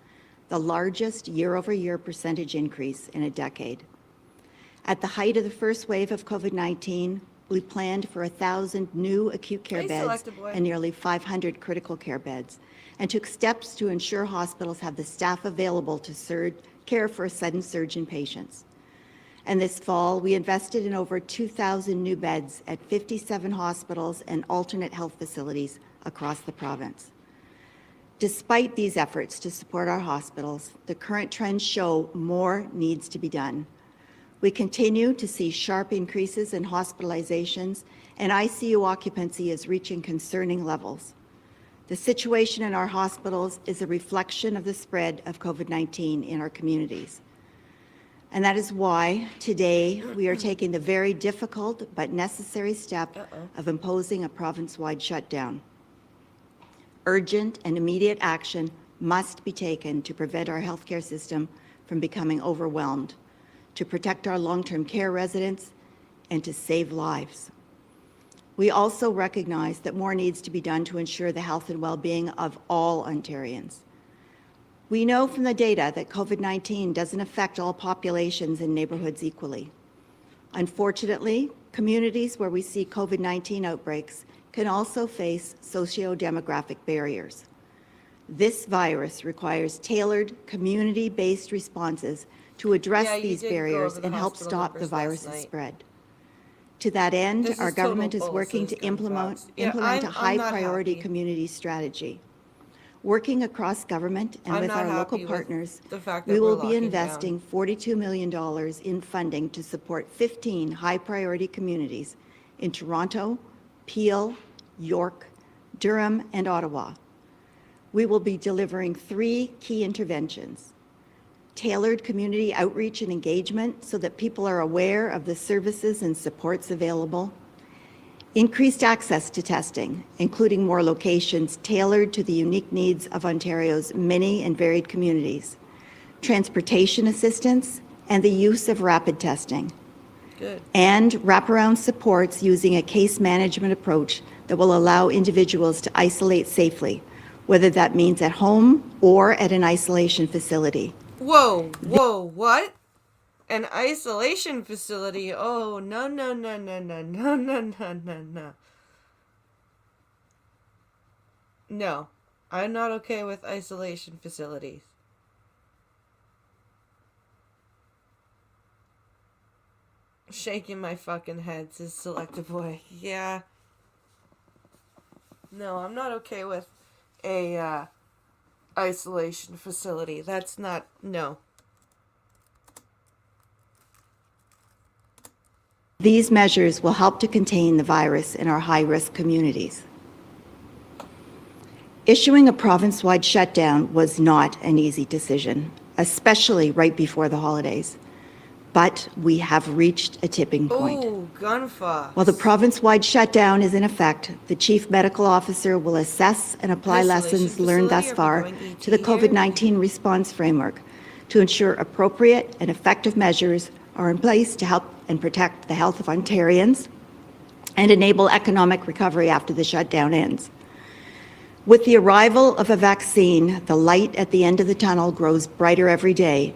the largest year-over-year percentage increase in a decade. At the height of the first wave of COVID-19, we planned for 1,000 new acute care beds and nearly 500 critical care beds, and took steps to ensure hospitals have the staff available to care for a sudden surge in patients. And this fall, we invested in over 2,000 new beds at 57 hospitals and alternate health facilities across the province. Despite these efforts to support our hospitals, the current trends show more needs to be done. We continue to see sharp increases in hospitalizations, and ICU occupancy is reaching concerning levels. The situation in our hospitals is a reflection of the spread of COVID-19 in our communities. And that is why today we are taking the very difficult but necessary step of imposing a province-wide shutdown. Urgent and immediate action must be taken to prevent our healthcare system from becoming overwhelmed, to protect our long-term care residents, and to save lives. We also recognize that more needs to be done to ensure the health and well-being of all Ontarians. We know from the data that COVID-19 doesn't affect all populations and neighborhoods equally. Unfortunately, communities where we see COVID-19 outbreaks can also face socio-demographic barriers. This virus requires tailored, community-based responses to address these barriers and help stop the virus's spread. To that end, our government is working to implement a high-priority community strategy. Working across government and with our local partners, we will be investing $42 million in funding to support 15 high-priority communities in Toronto, Peel, York, Durham, and Ottawa. We will be delivering 3 key interventions: tailored community outreach and engagement so that people are aware of the services and supports available; increased access to testing, including more locations tailored to the unique needs of Ontario's many and varied communities; transportation assistance, and the use of rapid testing. Good. And wraparound supports using a case management approach that will allow individuals to isolate safely, whether that means at home or at an isolation facility. Whoa, what? An isolation facility? Oh, no. No, I'm not okay with isolation facilities. Shaking my fucking head, says Selective Boy. Yeah. No, I'm not okay with a isolation facility. That's not, no. These measures will help to contain the virus in our high-risk communities. Issuing a province-wide shutdown was not an easy decision, especially right before the holidays. But we have reached a tipping point. Oh, gunfox. While the province-wide shutdown is in effect, the Chief Medical Officer will assess and apply lessons learned thus far to the COVID-19 response framework to ensure appropriate and effective measures are in place to help and protect the health of Ontarians and enable economic recovery after the shutdown ends. With the arrival of a vaccine, the light at the end of the tunnel grows brighter every day,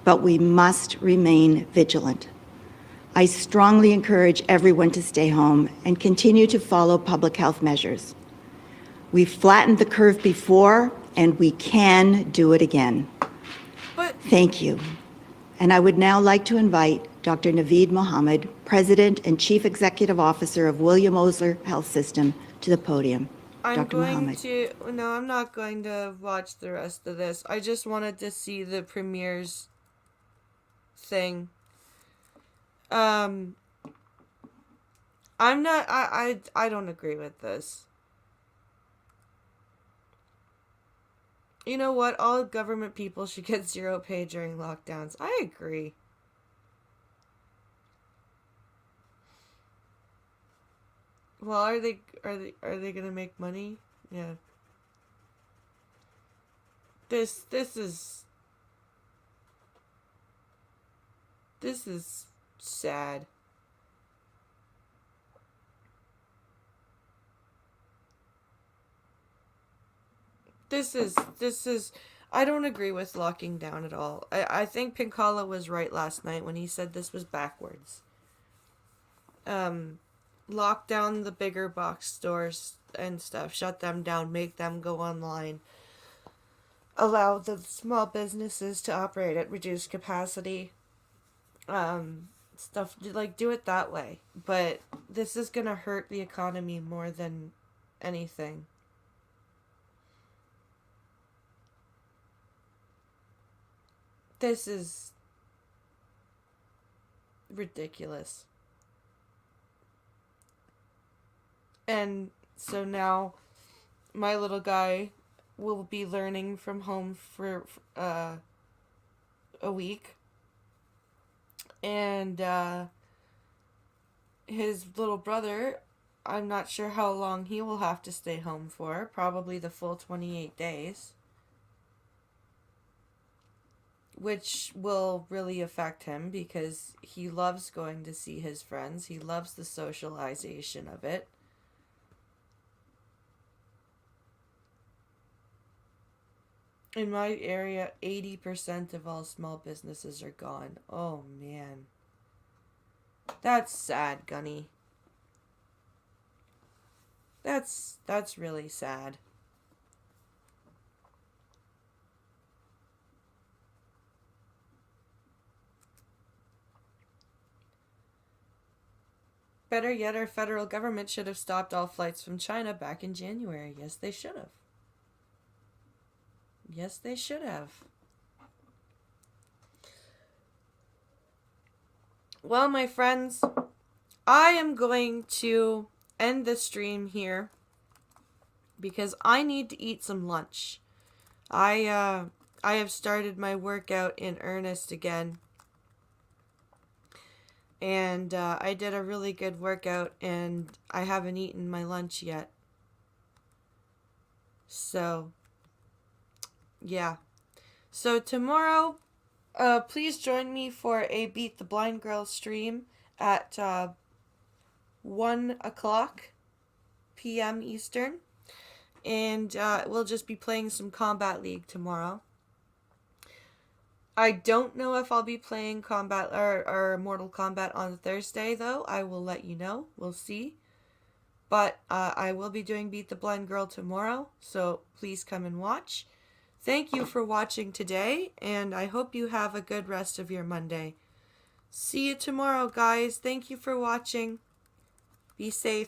but we must remain vigilant. I strongly encourage everyone to stay home and continue to follow public health measures. We've flattened the curve before, and we can do it again. Thank you. And I would now like to invite Dr. Naveed Mohammed, President and Chief Executive Officer of William Osler Health System, to the podium. Dr. Mohammed. No, I'm not going to watch the rest of this. I just wanted to see the premier's thing. I'm not, I don't agree with this. You know what? All government people should get zero pay during lockdowns. I agree. Well, are they gonna make money? Yeah. This is sad. This is I don't agree with locking down at all. I think Pinkala was right last night when he said this was backwards. Lock down the bigger box stores and stuff, shut them down, make them go online, allow the small businesses to operate at reduced capacity, stuff, like, do it that way. But this is gonna hurt the economy more than anything. This is ridiculous. And so now my little guy will be learning from home for a week. And his little brother, I'm not sure how long he will have to stay home for. Probably the full 28 days. Which will really affect him because he loves going to see his friends. He loves the socialization of it. In my area, 80% of all small businesses are gone. Oh, man. That's sad, Gunny. That's really sad. Better yet, our federal government should have stopped all flights from China back in January. Yes, they should have. Yes, they should have. Well, my friends, I am going to end the stream here because I need to eat some lunch. I have started my workout in earnest again. And I did a really good workout and I haven't eaten my lunch yet. So, yeah. So tomorrow, please join me for a Beat the Blind Girl stream at 1 o'clock p.m. Eastern. And we'll just be playing some Combat League tomorrow. I don't know if I'll be playing Combat or Mortal Kombat on Thursday, though. I will let you know. We'll see. But I will be doing Beat the Blind Girl tomorrow, so please come and watch. Thank you for watching today, and I hope you have a good rest of your Monday. See you tomorrow, guys. Thank you for watching. Be safe.